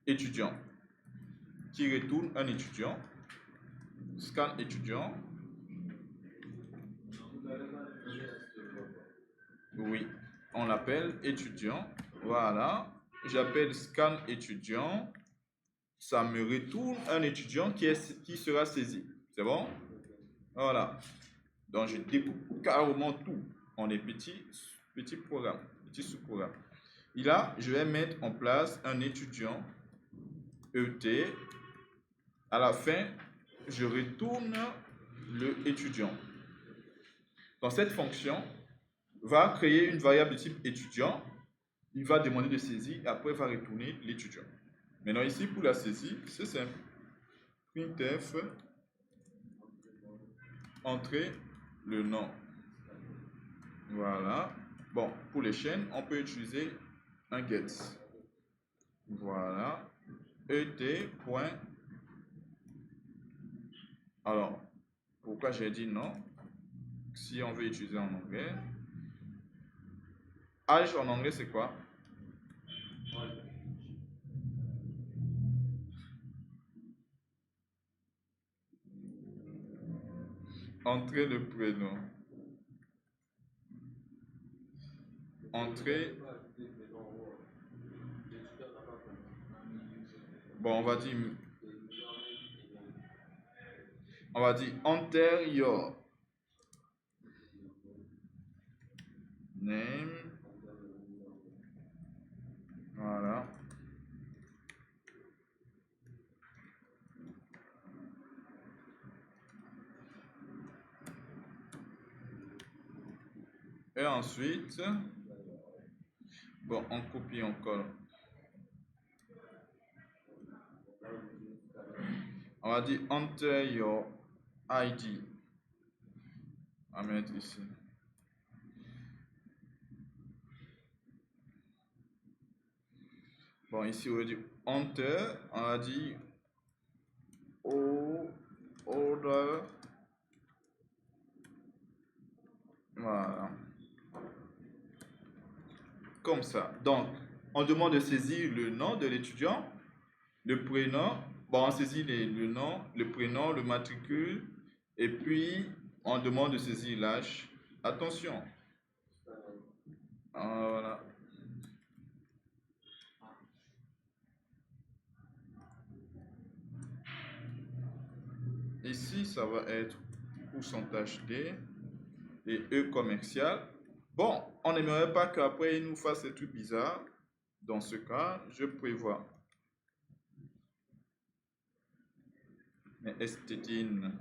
étudiant qui retourne un étudiant. Scan étudiant. Oui, on l'appelle étudiant. Voilà. J'appelle scan étudiant. Ça me retourne un étudiant qui sera saisi. C'est bon? Voilà. Donc, je découpe carrément tout en des petits programmes, petits sous-programmes. Et là, je vais mettre en place un étudiant ET. À la fin, je retourne le étudiant. Donc, cette fonction va créer une variable de type étudiant. Il va demander de saisir et après, il va retourner l'étudiant. Maintenant, ici, pour la saisie, c'est simple. Printf, entrer le nom. Voilà. Bon, pour les chaînes, on peut utiliser un get. Voilà. Et. Alors, pourquoi j'ai dit non? Si on veut utiliser en anglais. Âge en anglais, c'est quoi? Entrer le prénom. Entrer. Bon, on va dire enter your name. Voilà. Et ensuite, bon, on copie encore. On va dire enter your ID. On va mettre ici. Bon, ici, on va dire enter. On va dire order. Voilà. Comme ça. Donc, on demande de saisir le nom de l'étudiant, le prénom. Bon, on saisit le nom, le prénom, le matricule. Et puis, on demande de saisir l'âge. Attention. Voilà. Ici, ça va être pourcentage D et E commercial. Bon, on n'aimerait pas qu'après il nous fasse des trucs bizarres. Dans ce cas, je prévois esthétine.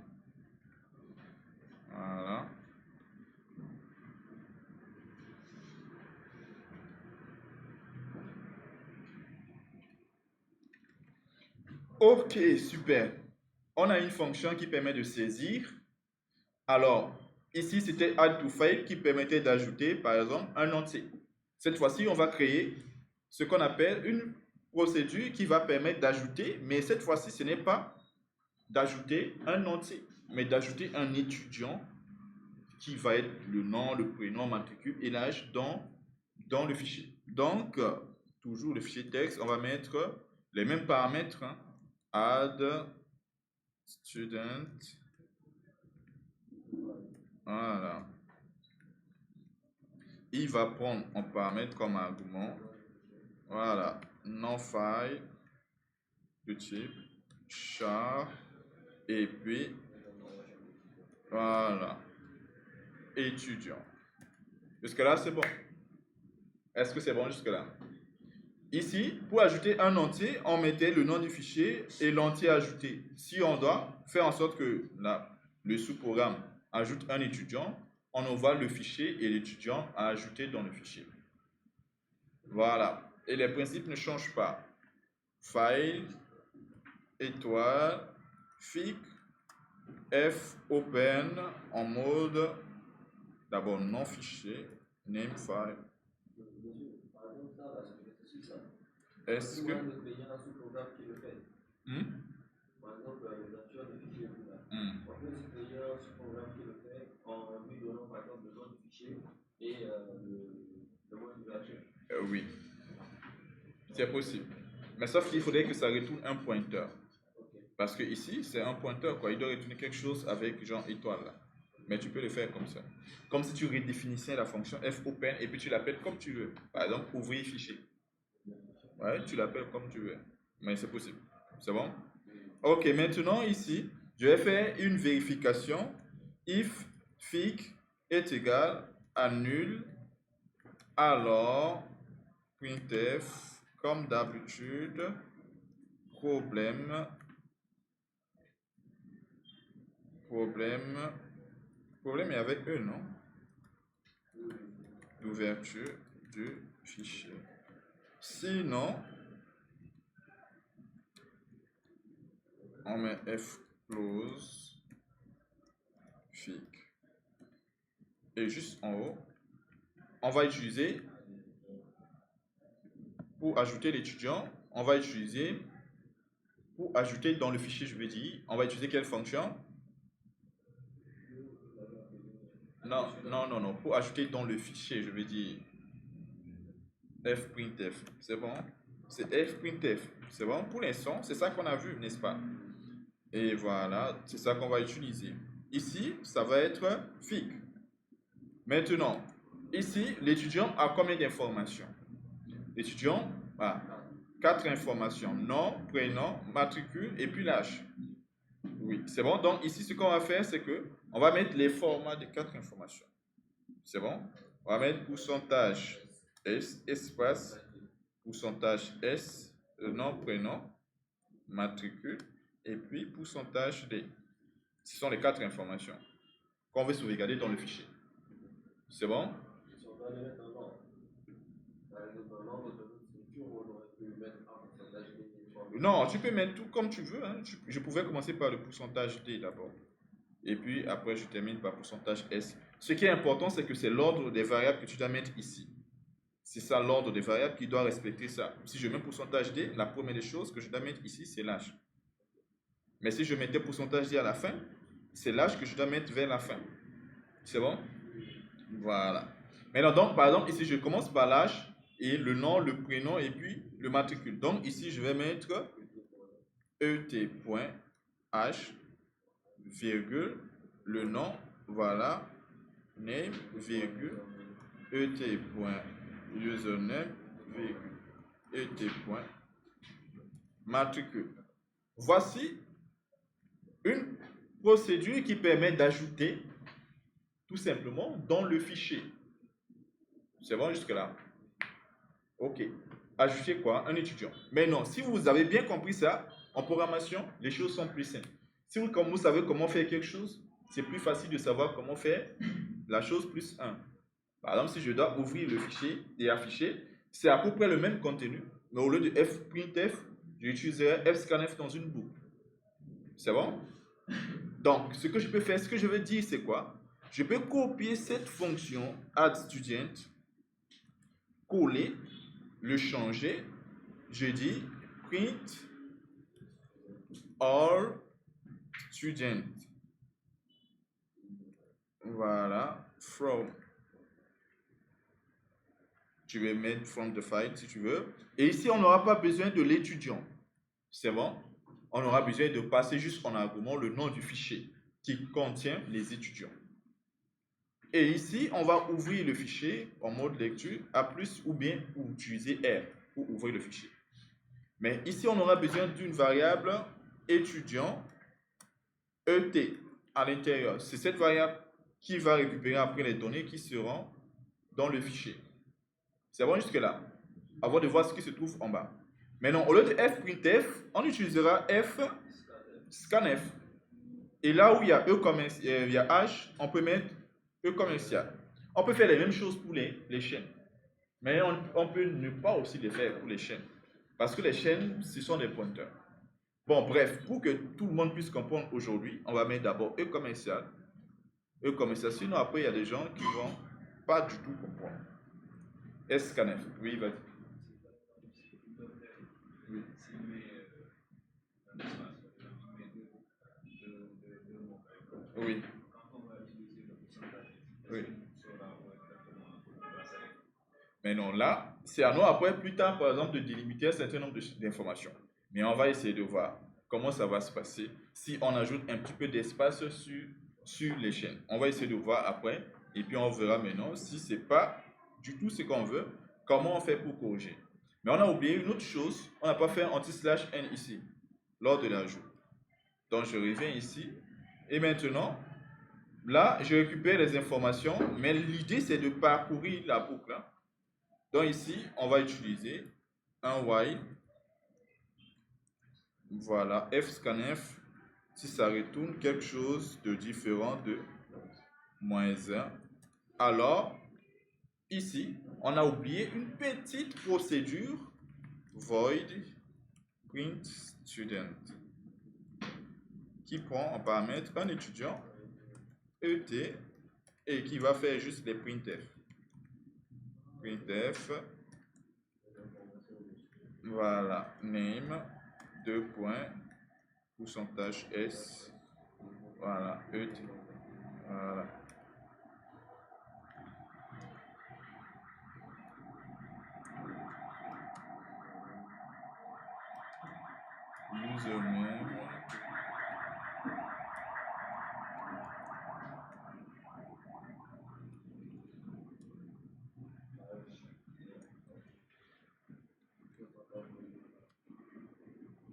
Voilà. Ok, super. On a une fonction qui permet de saisir. Alors, ici, c'était add to file qui permettait d'ajouter, par exemple, un entier. Cette fois-ci, on va créer ce qu'on appelle une procédure qui va permettre d'ajouter, mais cette fois-ci, ce n'est pas d'ajouter un entier, mais d'ajouter un étudiant qui va être le nom, le prénom, matricule et l'âge dans dans le fichier. Donc, toujours le fichier texte, on va mettre les mêmes paramètres, hein. Add student. Voilà. Il va prendre un paramètre comme argument. Voilà. Non-file de type char. Et puis, voilà. Étudiant. Jusque-là, c'est bon. Est-ce que c'est bon jusque-là? Ici, pour ajouter un entier, on mettait le nom du fichier et l'entier ajouté. Si on doit faire en sorte que le sous-programme ajoute un étudiant, on envoie le fichier et l'étudiant à ajouter dans le fichier. Voilà. Et les principes ne changent pas. File, étoile, fic, f open en mode d'abord non fichier, name file. Est-ce que... Par exemple, l'ouverture du fichier là. On peut aussi créer un sous-programme qui le fait en lui donnant par exemple le nom du fichier et le mot d'ouverture. Oui, c'est possible. Mais sauf qu'il faudrait que ça retourne un pointeur. Parce que ici, c'est un pointeur, quoi. Il doit retourner quelque chose avec genre étoile là. Mais tu peux le faire comme ça. Comme si tu redéfinissais la fonction fopen et puis tu l'appelles comme tu veux. Par exemple, ouvrir fichier. Ouais, tu l'appelles comme tu veux. Mais c'est possible. C'est bon? Ok, maintenant ici, je vais faire une vérification. If fic est égal à nul, alors printf, comme d'habitude, problème est avec E, non? D'ouverture du fichier. Sinon, on met f close fic. Et juste en haut, on va utiliser, pour ajouter l'étudiant, on va utiliser, pour ajouter dans le fichier, je vais dire, on va utiliser quelle fonction? Non. Pour ajouter dans le fichier, je vais dire fprintf. C'est bon? C'est fprintf. C'est bon? Pour l'instant, c'est ça qu'on a vu, n'est-ce pas? Et voilà, c'est ça qu'on va utiliser. Ici, ça va être fic. Maintenant, ici, l'étudiant a combien d'informations? L'étudiant a 4 informations. Nom, prénom, matricule et puis l'âge. Oui, c'est bon. Donc ici, ce qu'on va faire, c'est que on va mettre les formats des 4 informations. C'est bon? On va mettre pourcentage S, espace, pourcentage S, nom, prénom, matricule, et puis pourcentage D. Ce sont les 4 informations qu'on veut sauvegarder dans le fichier. C'est bon? Si on doit les mettre en ordre, par exemple, dans l'ordre de notre structure, on aurait pu mettre un pourcentage D. Non, tu peux mettre tout comme tu veux. Hein. Je pouvais commencer par le pourcentage D d'abord. Et puis après, je termine par pourcentage S. Ce qui est important, c'est que c'est l'ordre des variables que tu dois mettre ici. C'est ça l'ordre des variables qui doit respecter ça. Si je mets pourcentage D, la première des choses que je dois mettre ici, c'est l'âge. Mais si je mettais pourcentage D à la fin, c'est l'âge que je dois mettre vers la fin. C'est bon? Voilà. Maintenant, donc, par exemple, ici, je commence par l'âge et le nom, le prénom et puis le matricule. Donc, ici, je vais mettre et.h, virgule, le nom, voilà, name, virgule, et.username, virgule, et.matricule. Voici une procédure qui permet d'ajouter tout simplement dans le fichier. C'est bon jusque-là? Ok. Ajouter quoi? Un étudiant. Mais non, si vous avez bien compris ça, en programmation, les choses sont plus simples. Si vous savez comment faire quelque chose, c'est plus facile de savoir comment faire la chose plus 1. Par exemple, si je dois ouvrir le fichier et afficher, c'est à peu près le même contenu, mais au lieu de fprintf, j'utiliserai fscanf dans une boucle. C'est bon? Donc, ce que je peux faire, ce que je veux dire, c'est quoi? Je peux copier cette fonction addStudent, coller, le changer. Je dis print all student. Voilà, from. Tu vais mettre from the file si tu veux. Et ici, on n'aura pas besoin de l'étudiant. C'est bon? On aura besoin de passer juste en argument le nom du fichier qui contient les étudiants. Et ici, on va ouvrir le fichier en mode lecture A+, ou bien utiliser R pour ouvrir le fichier. Mais ici, on aura besoin d'une variable étudiant ET à l'intérieur. C'est cette variable qui va récupérer après les données qui seront dans le fichier. C'est bon jusque-là? Avant de voir ce qui se trouve en bas. Maintenant, au lieu de fprintf, on utilisera scanf. Et là où il y a il y a H, on peut mettre E commercial. On peut faire les mêmes choses pour les chaînes. Mais on peut ne pas aussi les faire pour les chaînes. Parce que les chaînes, ce sont des pointeurs. Bon, bref, pour que tout le monde puisse comprendre aujourd'hui, on va mettre d'abord E commercial. E commercial, sinon après, il y a des gens qui ne vont pas du tout comprendre. Scanf. Oui, vas-y. Oui. Oui. Oui. Mais non, là, c'est à nous après, plus tard, par exemple, de délimiter un certain nombre d'informations. Mais on va essayer de voir comment ça va se passer si on ajoute un petit peu d'espace sur les chaînes. On va essayer de voir après, et puis on verra maintenant si ce n'est pas du tout ce qu'on veut, comment on fait pour corriger. Mais on a oublié une autre chose, on n'a pas fait anti/n ici, lors de l'ajout. Donc je reviens ici, et maintenant, là, je récupère les informations, mais l'idée c'est de parcourir la boucle. Donc ici, on va utiliser un while. Voilà, fscanf, si ça retourne quelque chose de différent de -1, alors ici, on a oublié une petite procédure void print student qui prend en paramètre un étudiant ET et qui va faire juste les printf. Printf, voilà, name, 2 points, pourcentage S, voilà, ET, voilà. Username.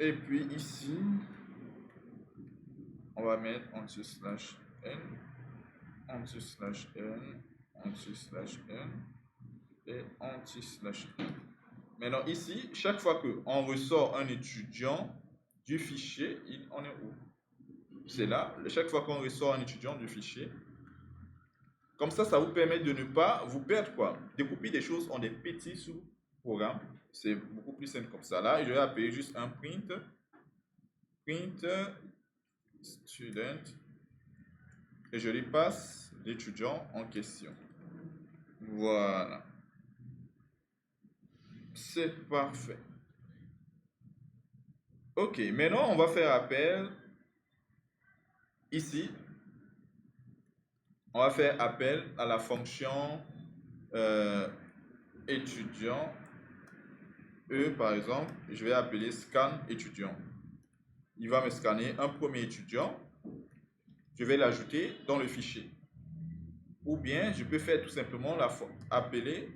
Et puis ici, on va mettre anti/n, anti/n, anti/n et anti/n. Maintenant ici, chaque fois qu'on ressort un étudiant du fichier, on est où? C'est là. Chaque fois qu'on ressort un étudiant du fichier, comme ça vous permet de ne pas vous perdre, quoi. Découper des choses en des petits sous-programmes. C'est beaucoup plus simple comme ça. Là, je vais appeler juste un print student et je lui passe l'étudiant en question. Voilà. C'est parfait. Ok, maintenant on va faire appel ici. On va faire appel à la fonction étudiant. Par exemple, je vais appeler scan étudiant. Il va me scanner un premier étudiant. Je vais l'ajouter dans le fichier. Ou bien, je peux faire tout simplement appeler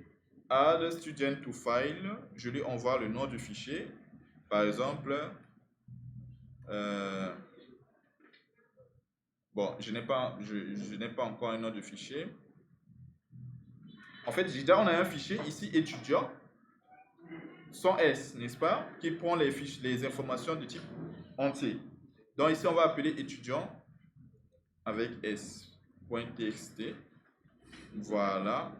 add student to file. Je lui envoie le nom du fichier. Par exemple, bon, je n'ai pas encore un nom de fichier. En fait, déjà, on a un fichier ici étudiant, sans S, n'est-ce pas, qui prend les informations de type entier. Donc ici, on va appeler étudiant avec s.txt. Voilà.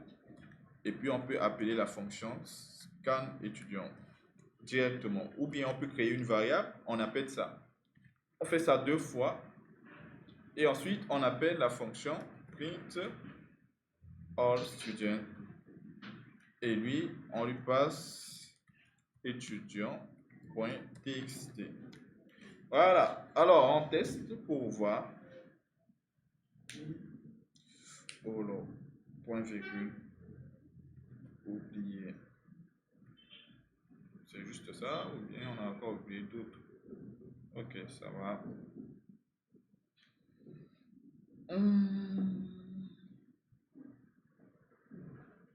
Et puis, on peut appeler la fonction scan étudiant directement. Ou bien, on peut créer une variable, on appelle ça. On fait ça 2 fois. Et ensuite, on appelle la fonction print all student. Et lui, on lui passe étudiant.txt. Voilà. Alors, on teste pour voir. Oh là, point virgule. oublié? C'est juste ça ou bien on a encore oublié d'autres? Ok, ça va.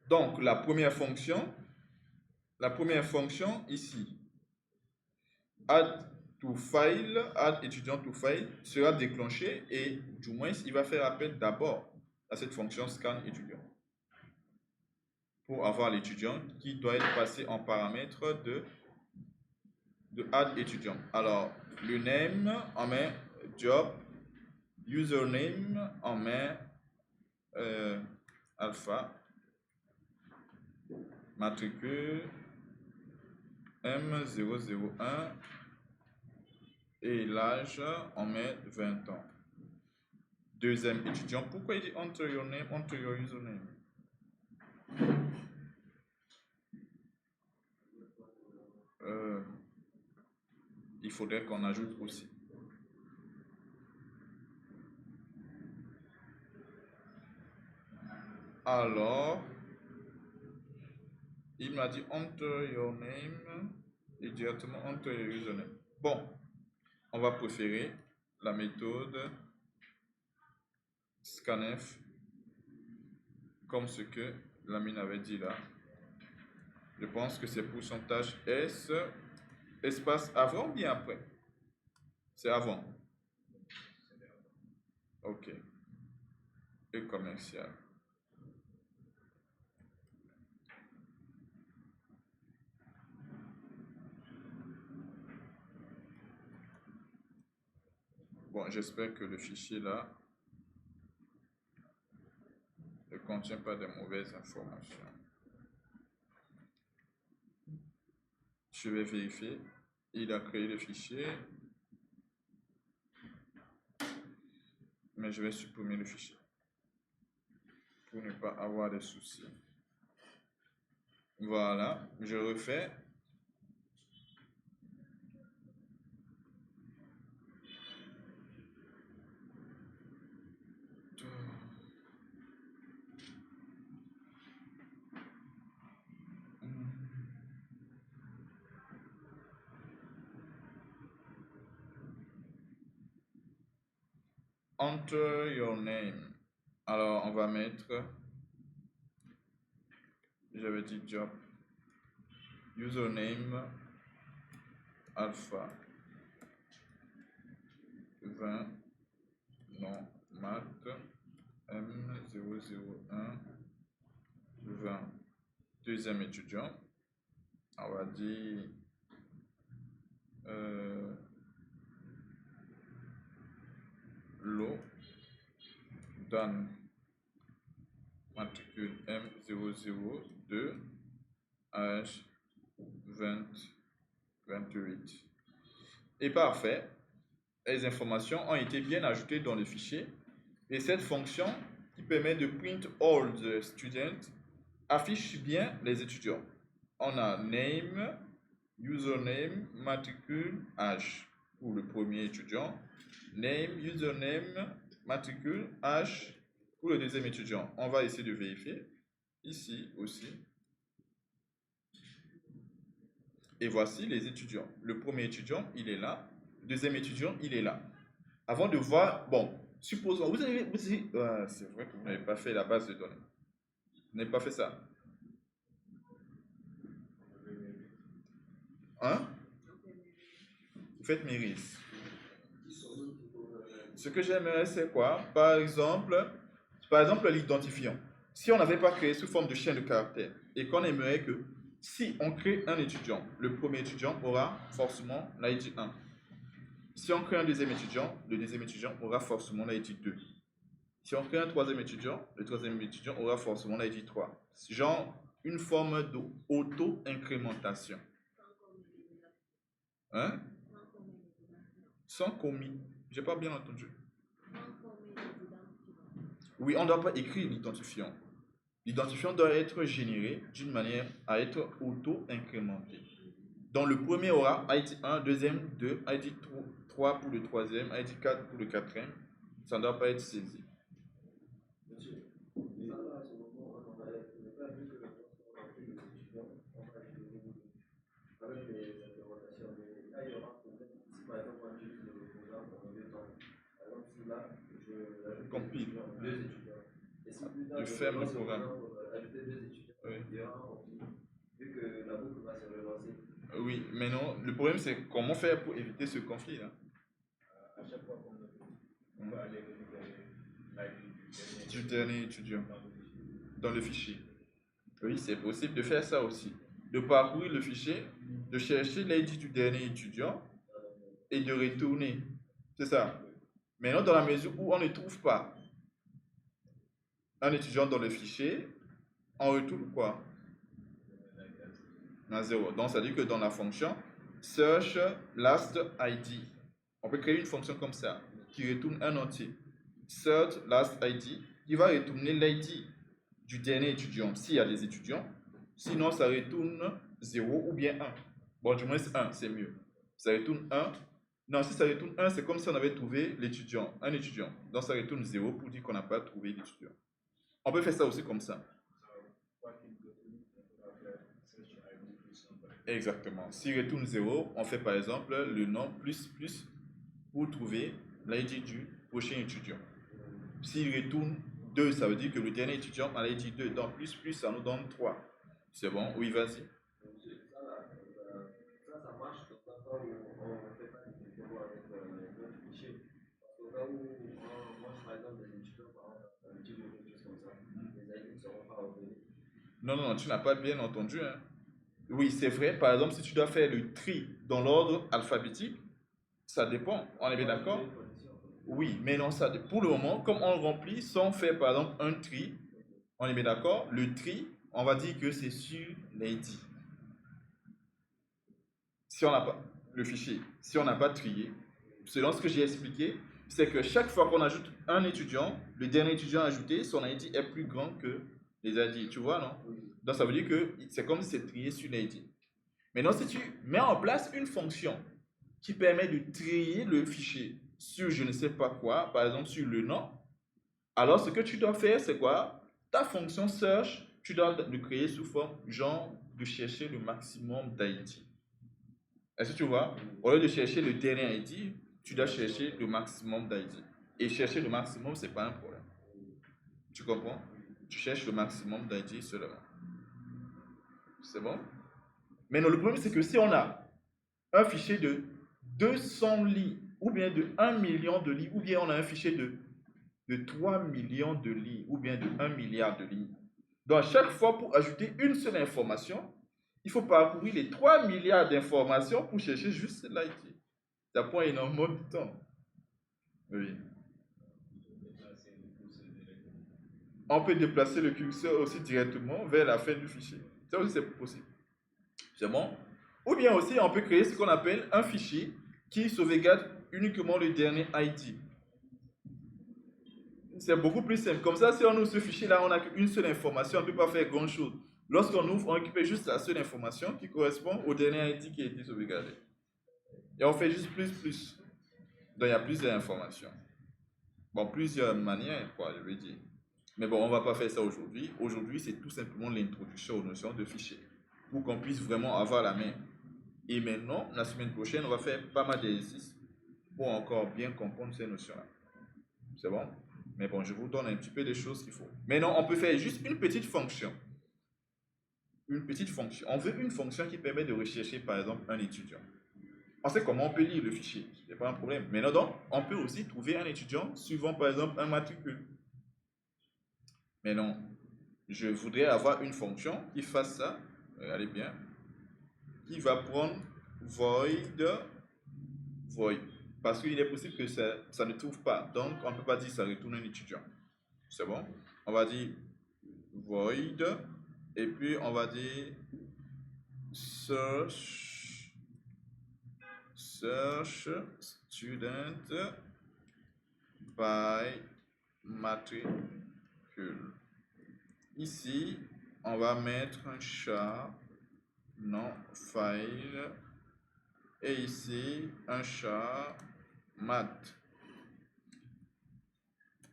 Donc, la première fonction ici, add étudiant to file sera déclenchée et du moins il va faire appel d'abord à cette fonction scan étudiant pour avoir l'étudiant qui doit être passé en paramètre de add étudiant. Alors, le name, on met job, username, on met alpha, matricule M001 et l'âge, on met 20 ans. Deuxième étudiant, pourquoi il dit enter your name, enter your username? Il faudrait qu'on ajoute aussi. Alors, il m'a dit enter your name et directement enter your username. Bon, on va préférer la méthode scanf comme ce que Lamine avait dit là. Je pense que c'est pourcentage S espace avant ou bien après? C'est avant. Ok. Et commercial. Bon, j'espère que le fichier là ne contient pas de mauvaises informations. Je vais vérifier. Il a créé le fichier. Mais je vais supprimer le fichier pour ne pas avoir de soucis. Voilà, je refais. Enter your name. Alors, on va mettre, j'avais dit job, username, alpha, 20, non, math, M001, 20. Deuxième étudiant, on va dire l'eau, Dan, matricule M002, âge 28. Et parfait, les informations ont été bien ajoutées dans le fichier et cette fonction qui permet de print all the students affiche bien les étudiants. On a name, username, matricule, âge pour le premier étudiant, name, username, matricule, âge pour le deuxième étudiant. On va essayer de vérifier ici aussi. Et voici les étudiants. Le premier étudiant, il est là. Le deuxième étudiant, il est là. Avant de voir, bon, supposons, c'est vrai que vous n'avez pas fait la base de données. Vous n'avez pas fait ça. Hein? Vous faites Myris. Ce que j'aimerais, c'est quoi? Par exemple, l'identifiant. Si on n'avait pas créé sous forme de chaîne de caractères et qu'on aimerait que si on crée un étudiant, le premier étudiant aura forcément l'ID 1. Si on crée un deuxième étudiant, le deuxième étudiant aura forcément l'ID 2. Si on crée un troisième étudiant, le troisième étudiant aura forcément l'ID 3. Genre une forme d'auto-incrémentation. Hein? Sans commis. J'ai pas bien entendu. Oui, on ne doit pas écrire l'identifiant. L'identifiant doit être généré d'une manière à être auto-incrémenté. Donc le premier aura ID 1, deuxième 2, ID 3 pour le troisième, ID 4 pour le quatrième. Ça ne doit pas être saisi. là, je l'ajoute Compile. deux étudiants. Et si plus tard, Je ferme le relance programme. ajouter deux étudiants, Oui. il y aura un conflit, vu que la boucle va se relancer. Oui, mais non, le problème c'est comment faire pour éviter ce conflit-là. À chaque fois qu'on on va aller récupérer l'ID Du dernier étudiant dans le fichier. Oui, c'est possible de faire ça aussi. De parcourir le fichier, de chercher l'ID du dernier étudiant et de retourner. C'est ça. Maintenant, dans la mesure où on ne trouve pas un étudiant dans le fichier, on retourne quoi? Un 0. Donc, ça veut dire que dans la fonction search last ID, on peut créer une fonction comme ça qui retourne un entier. Search last ID, qui va retourner l'ID du dernier étudiant s'il y a des étudiants. Sinon, ça retourne 0 ou bien 1. Bon, du moins 1, c'est mieux. Ça retourne 1. Non, si ça retourne 1, c'est comme si on avait trouvé l'étudiant, un étudiant. Donc, ça retourne 0 pour dire qu'on n'a pas trouvé l'étudiant. On peut faire ça aussi comme ça. Exactement. S'il retourne 0, on fait par exemple le nom plus plus pour trouver l'ID du prochain étudiant. S'il retourne 2, ça veut dire que le dernier étudiant a l'ID 2. Donc plus plus, ça nous donne 3. C'est bon? Oui, vas-y. Ça marche dans un cas où on ne fait pas directement avec notre fichier. Parce qu'au cas où on mange par exemple des étudiants, par exemple, un petit jeu, quelque chose comme ça, les ID ne seront pas revenus. Non, tu n'as pas bien entendu. Hein? Oui, c'est vrai. Par exemple, si tu dois faire le tri dans l'ordre alphabétique, ça dépend. On est bien d'accord? Oui, mais non, ça, pour le moment, comme on remplit sans faire par exemple un tri, on est bien d'accord? Le tri, on va dire que c'est sur l'ID. Si on n'a pas le fichier, si on n'a pas trié, selon ce que j'ai expliqué, c'est que chaque fois qu'on ajoute un étudiant, le dernier étudiant ajouté, son ID est plus grand que les ID. Tu vois, non? Donc ça veut dire que c'est comme si c'est trié sur l'ID. Maintenant, si tu mets en place une fonction qui permet de trier le fichier sur je ne sais pas quoi, par exemple sur le nom, alors ce que tu dois faire, c'est quoi? Ta fonction search, tu dois le créer sous forme genre de chercher le maximum d'ID. Est-ce que tu vois? Au lieu de chercher le dernier ID, tu dois chercher le maximum d'ID. Et chercher le maximum, ce n'est pas un problème. Tu comprends? Tu cherches le maximum d'ID seulement. C'est bon? Mais non, le problème, c'est que si on a un fichier de 200 lignes, ou bien de 1 million de lignes, ou bien on a un fichier de 3 millions de lignes, ou bien de 1 milliard de lignes. Donc, à chaque fois, pour ajouter une seule information, il faut parcourir les 3 milliards d'informations pour chercher juste l'ID. Ça prend énormément de temps. Oui. On peut déplacer le curseur aussi directement vers la fin du fichier. Ça aussi, c'est possible. C'est bon? Ou bien aussi, on peut créer ce qu'on appelle un fichier qui sauvegarde uniquement le dernier ID. C'est beaucoup plus simple. Comme ça, si on ouvre ce fichier-là, on n'a qu'une seule information, on ne peut pas faire grand-chose. Lorsqu'on ouvre, on récupère juste la seule information qui correspond au dernier ID qui a été sauvegardé. Et on fait juste plus, plus. Donc, il y a plusieurs informations. Bon, plusieurs manières, quoi, je veux dire. Mais bon, on ne va pas faire ça aujourd'hui. Aujourd'hui, c'est tout simplement l'introduction aux notions de fichier. Pour qu'on puisse vraiment avoir la main. Et maintenant, la semaine prochaine, on va faire pas mal d'exercices pour encore bien comprendre ces notions-là. C'est bon? Mais bon, je vous donne un petit peu des choses qu'il faut. Maintenant, on peut faire juste une petite fonction. Une petite fonction. On veut une fonction qui permet de rechercher, par exemple, un étudiant. On sait comment on peut lire le fichier. Ce n'est pas un problème. Maintenant, donc, on peut aussi trouver un étudiant suivant, par exemple, un matricule. Mais non, je voudrais avoir une fonction qui fasse ça. Regardez bien. Qui va prendre void. Parce qu'il est possible que ça ne trouve pas. Donc, on ne peut pas dire que ça retourne un étudiant. C'est bon? On va dire void. Et puis, on va dire search student by matricule. Ici, on va mettre un char non file et ici un char mat.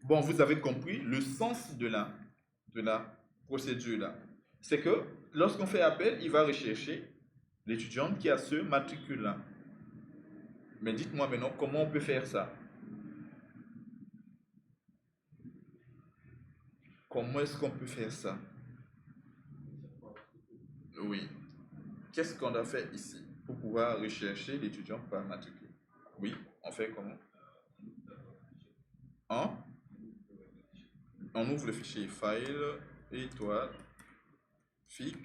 Bon, vous avez compris le sens de la procédure là. C'est que lorsqu'on fait appel, il va rechercher l'étudiant qui a ce matricule là. Mais dites-moi maintenant comment on peut faire ça. comment est-ce qu'on peut faire ça? Oui. Qu'est-ce qu'on a fait ici pour pouvoir rechercher l'étudiant par matricule? Oui, on fait comment? Hein? On ouvre le fichier file, étoile, fic,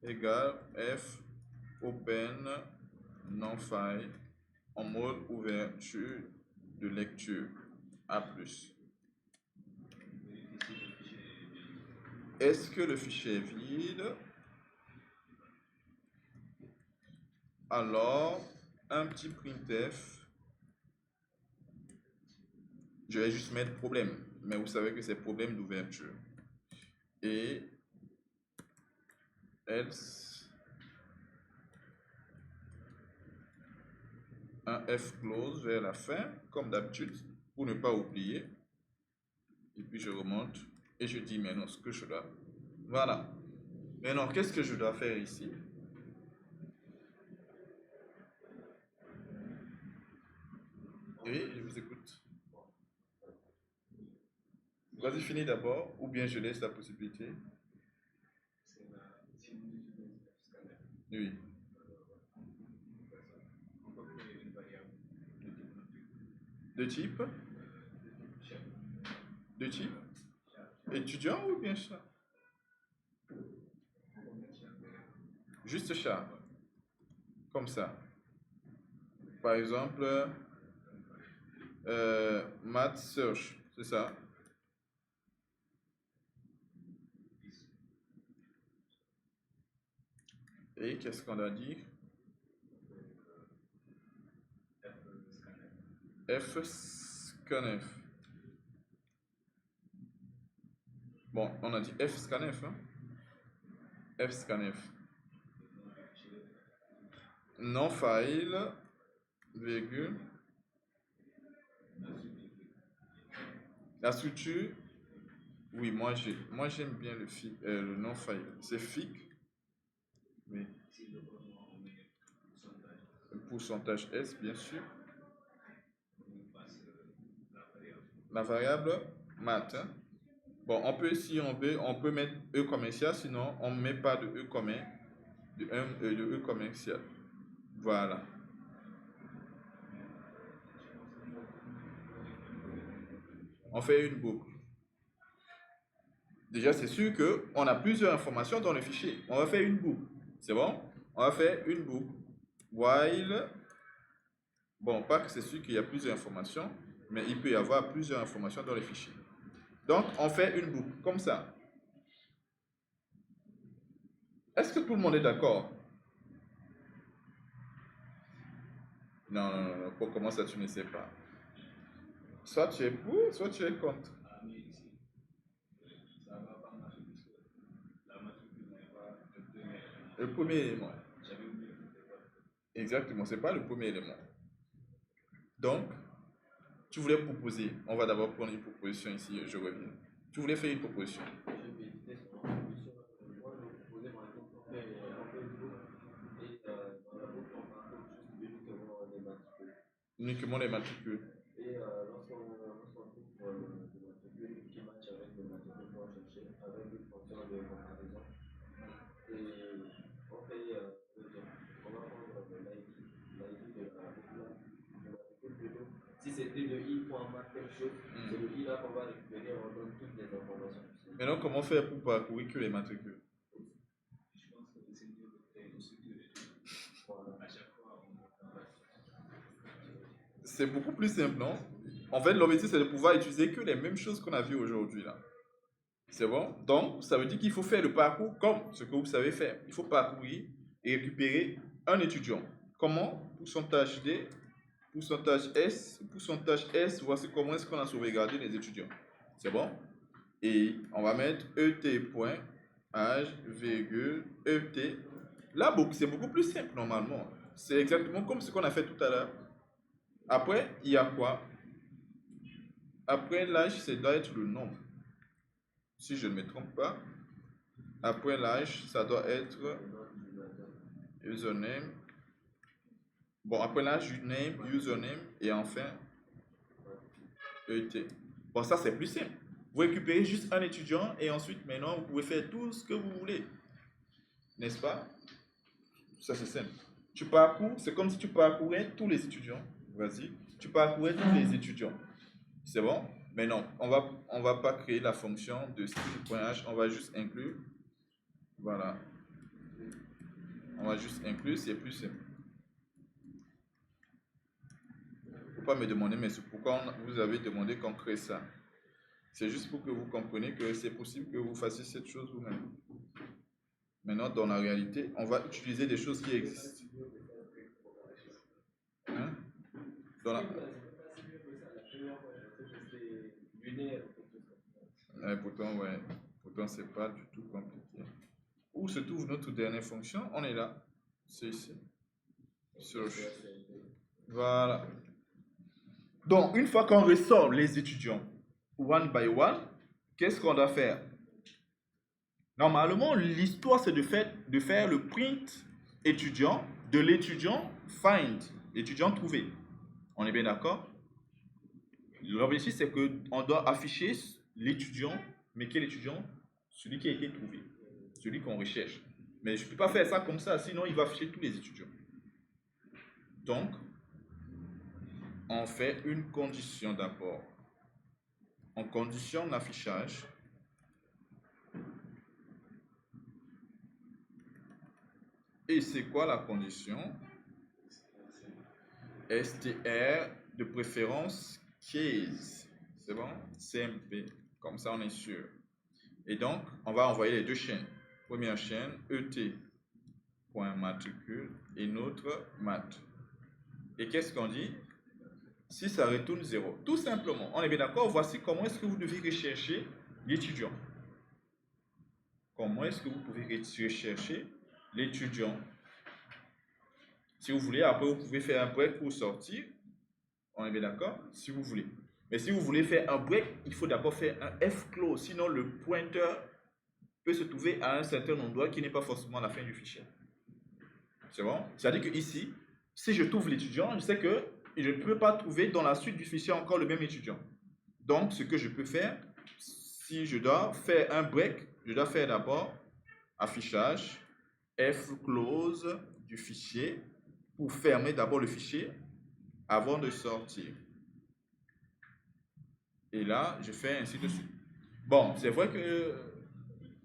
égale f, open, non-file, en mode ouverture de lecture, A+. Est-ce que le fichier est vide? Alors, un petit printf, je vais juste mettre problème, mais vous savez que c'est problème d'ouverture. Et else, un f close vers la fin, comme d'habitude, pour ne pas oublier. Et puis je remonte et je dis maintenant ce que je dois. Voilà. Maintenant, qu'est-ce que je dois faire ici? Oui, je vous écoute. Vas-y, finis d'abord, ou bien je laisse la possibilité. Oui. De type? De type? Étudiant ou bien chat? Juste chat. Comme ça. Par exemple, math search, c'est ça? Et qu'est-ce qu'on a dit? Fscanf. Bon, on a dit fscanf, hein? Fscanf. Non file, virgule. La structure, oui, moi j'aime bien le non file. C'est fic. Oui. Le pourcentage S, bien sûr. La variable math, hein. Bon, on peut, si on veut, on peut mettre E commercial, sinon on ne met pas de E commun, de E commercial. Voilà. On fait une boucle. Déjà, c'est sûr qu'on a plusieurs informations dans le fichier. On va faire une boucle. C'est bon? On va faire une boucle. While. Bon, pas que c'est sûr qu'il y a plusieurs informations, mais il peut y avoir plusieurs informations dans le fichier. Donc, on fait une boucle, comme ça. Est-ce que tout le monde est d'accord? Non, non, non, non. Comment ça, tu ne sais pas? Soit tu es pour, soit tu es contre. Le premier élément. Exactement, c'est pas le premier élément. Donc, tu voulais proposer. On va d'abord prendre une proposition ici, je reviens. Tu voulais faire une proposition. Uniquement les matricules. Et lorsqu'on trouve des matricules qui matchent avec les matricules qu'on cherchait, avec une fonction de comparaison, et on fait, on va prendre l'ID de la matricule plutôt. Si c'était le i.mat quelque chose, c'est le i là qu'on va récupérer, on donne toutes les informations. Maintenant, comment faire pour parcourir que les matricules? Je pense que c'est mieux de créer une structure de voilà. À chaque fois, c'est beaucoup plus simple, non? En fait, l'objectif, c'est de pouvoir utiliser que les mêmes choses qu'on a vues aujourd'hui, là. C'est bon? Donc, ça veut dire qu'il faut faire le parcours comme ce que vous savez faire. Il faut parcourir et récupérer un étudiant. Comment? Pourcentage D, pourcentage S, voici comment est-ce qu'on a sauvegardé les étudiants. C'est bon? Et on va mettre ET.age, virgule, ET. La boucle, c'est beaucoup plus simple normalement. C'est exactement comme ce qu'on a fait tout à l'heure. Après, il y a quoi? Après l'âge, ça doit être le nombre. Si je ne me trompe pas. Après l'âge, ça doit être username. Bon, après l'âge, name, username et enfin ET. Bon, ça c'est plus simple. Vous récupérez juste un étudiant et ensuite, maintenant, vous pouvez faire tout ce que vous voulez. N'est-ce pas? Ça, c'est simple. Tu parcours, c'est comme si tu parcourais tous les étudiants. Vas-y. Tu parcourais tous les étudiants. C'est bon? Mais non, on va pas créer la fonction de style.h, on va juste inclure. Voilà. On va juste inclure, c'est plus simple. Faut pas me demander, mais c'est pourquoi vous avez demandé qu'on crée ça. C'est juste pour que vous compreniez que c'est possible que vous fassiez cette chose vous-même. Maintenant, dans la réalité, on va utiliser des choses qui existent. Hein? Dans la... ouais. Pourtant, c'est pas du tout compliqué. Où se trouve notre dernière fonction? On est là. C'est ici. Search. Voilà. Donc, une fois qu'on ressort les étudiants, one by one, qu'est-ce qu'on doit faire? Normalement, l'histoire, c'est de faire le print étudiant de l'étudiant find, l'étudiant trouvé. On est bien d'accord? L'objectif, c'est qu'on doit afficher l'étudiant, mais quel étudiant? Celui qui a été trouvé, celui qu'on recherche. Mais je ne peux pas faire ça comme ça, sinon il va afficher tous les étudiants. Donc, on fait une condition d'abord. On conditionne l'affichage. Et c'est quoi la condition? STR de préférence case. C'est bon? CMP. Comme ça, on est sûr. Et donc, on va envoyer les deux chaînes. Première chaîne, et.matricule et notre mat. Et qu'est-ce qu'on dit? Si ça retourne 0. Tout simplement, on est bien d'accord, voici comment est-ce que vous devez rechercher l'étudiant. Comment est-ce que vous pouvez rechercher l'étudiant? Si vous voulez, après vous pouvez faire un break pour sortir. On est bien d'accord? Si vous voulez. Mais si vous voulez faire un break, il faut d'abord faire un F close. Sinon, le pointeur peut se trouver à un certain endroit qui n'est pas forcément la fin du fichier. C'est bon? C'est-à-dire que ici, si je trouve l'étudiant, je sais que je ne peux pas trouver dans la suite du fichier encore le même étudiant. Donc, ce que je peux faire, si je dois faire un break, je dois faire d'abord affichage, F close du fichier pour fermer d'abord le fichier avant de sortir. Et là, je fais ainsi de suite. Bon, c'est vrai que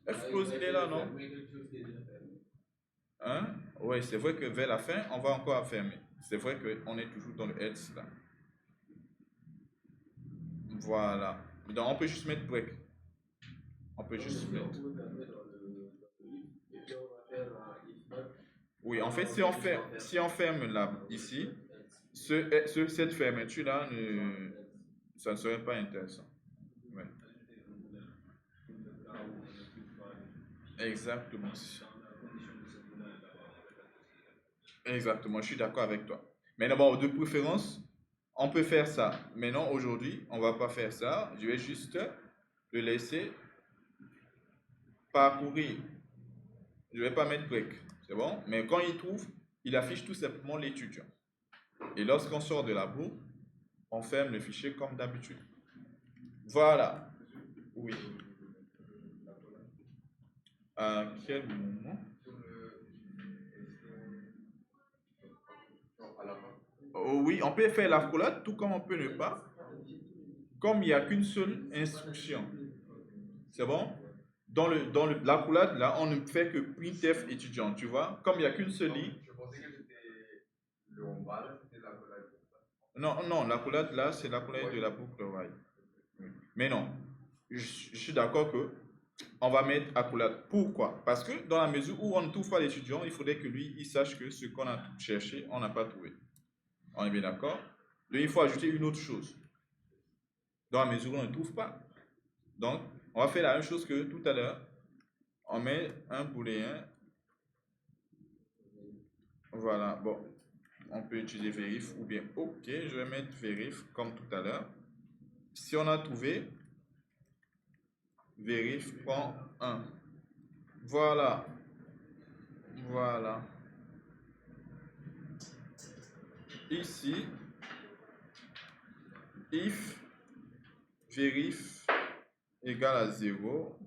F close, il est là, non? Hein? Oui, c'est vrai que vers la fin, on va encore fermer. C'est vrai qu'on est toujours dans le else là. Voilà. Donc, on peut juste mettre break. On peut juste mettre. Oui, en fait, si on ferme là, ici, cette fermeture-là, ça ne serait pas intéressant. Ouais. Exactement. Exactement, je suis d'accord avec toi. Mais d'abord, de préférence, on peut faire ça. Maintenant, aujourd'hui, on ne va pas faire ça. Je vais juste le laisser parcourir. Je ne vais pas mettre break. C'est bon? Mais quand il trouve, il affiche tout simplement l'étudiant. Et lorsqu'on sort de la boucle, on ferme le fichier comme d'habitude. Voilà. Oui. À quel moment? Oh, oui, on peut faire l'accolade tout comme on peut ne pas. Comme il n'y a qu'une seule instruction. C'est bon? Dans l'accolade, là, on ne fait que printf étudiant, tu vois? Comme il n'y a qu'une seule ligne. Je pensais que c'était le ombal, c'était l'accolade. Non, non, l'accolade, là, c'est l'accolade de la boucle while. Mais non, je suis d'accord que on va mettre accolade. Pourquoi? Parce que dans la mesure où on ne trouve pas l'étudiant, il faudrait que lui, il sache que ce qu'on a cherché, on n'a pas trouvé. On est bien d'accord? Donc, il faut ajouter une autre chose. Dans la mesure où on ne trouve pas. Donc, on va faire la même chose que tout à l'heure. On met un booléen. Voilà, bon. On peut utiliser vérif ou bien OK, je vais mettre vérif comme tout à l'heure. Si on a trouvé, vérif prend 1. Voilà. Voilà. Ici, if vérif égale à 0,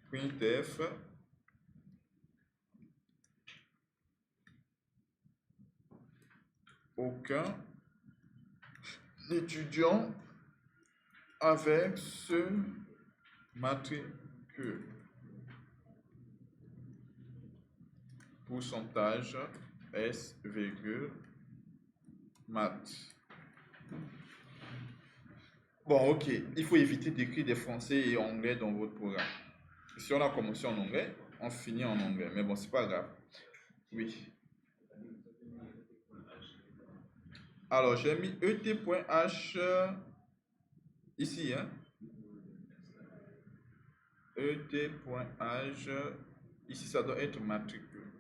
printf, aucun étudiant avec ce matricule. Pourcentage S, virgule, maths. Bon, ok. Il faut éviter d'écrire des français et anglais dans votre programme. Si on a commencé en anglais, on finit en anglais. Mais bon, c'est pas grave. Oui. Alors, j'ai mis et.h ici, hein. et.h, ici, ça doit être matricule.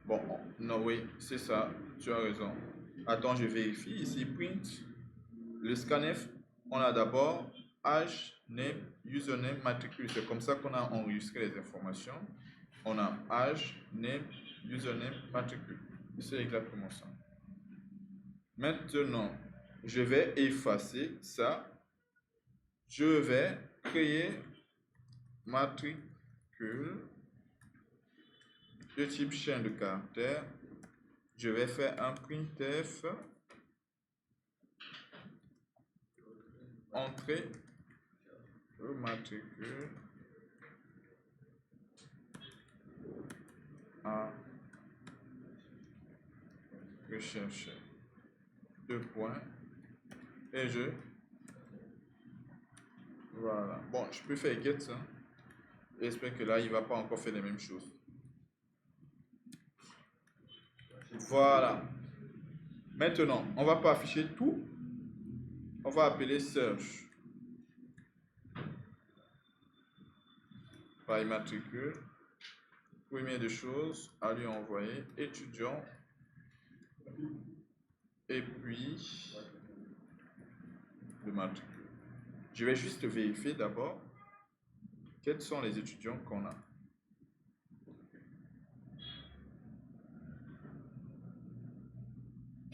Bon, non, oui, c'est ça, tu as raison. Attends, je vérifie. Ici, print, le scanf, on a d'abord âge, name, username, matricule. C'est comme ça qu'on a enregistré les informations. On a âge, name, username, matricule. C'est exactement ça. Maintenant, je vais effacer ça. Je vais créer matricule de type chaîne de caractères. Je vais faire un printf entrée matricule à rechercher. Deux points. Et voilà. Bon, je peux faire get ça. J'espère que là, il ne va pas encore faire les mêmes choses. Voilà. Maintenant, on ne va pas afficher tout. On va appeler search by matricule. Première des choses à lui envoyer étudiant. Et puis le matricule. Je vais juste vérifier d'abord quels sont les étudiants qu'on a.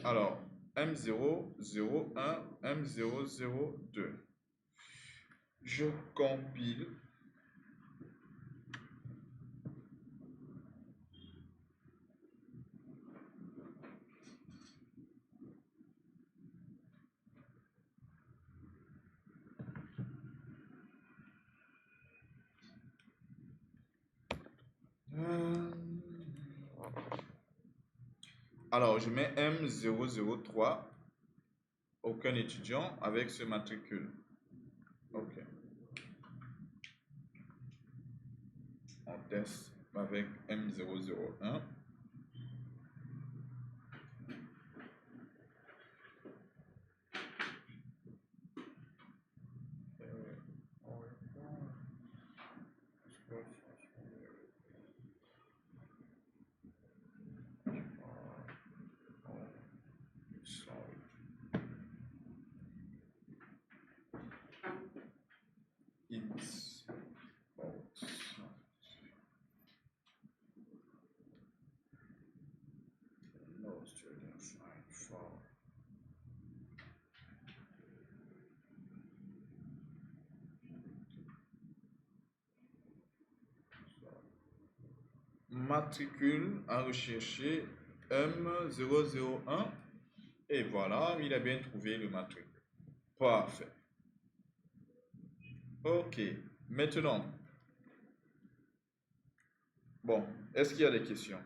Alors, M001, M002. Je compile. Alors, je mets M003, aucun étudiant avec ce matricule. Ok. On teste avec M001. Matricule à rechercher M001 et voilà, il a bien trouvé le matricule. Parfait. Ok, maintenant, bon, est-ce qu'il y a des questions?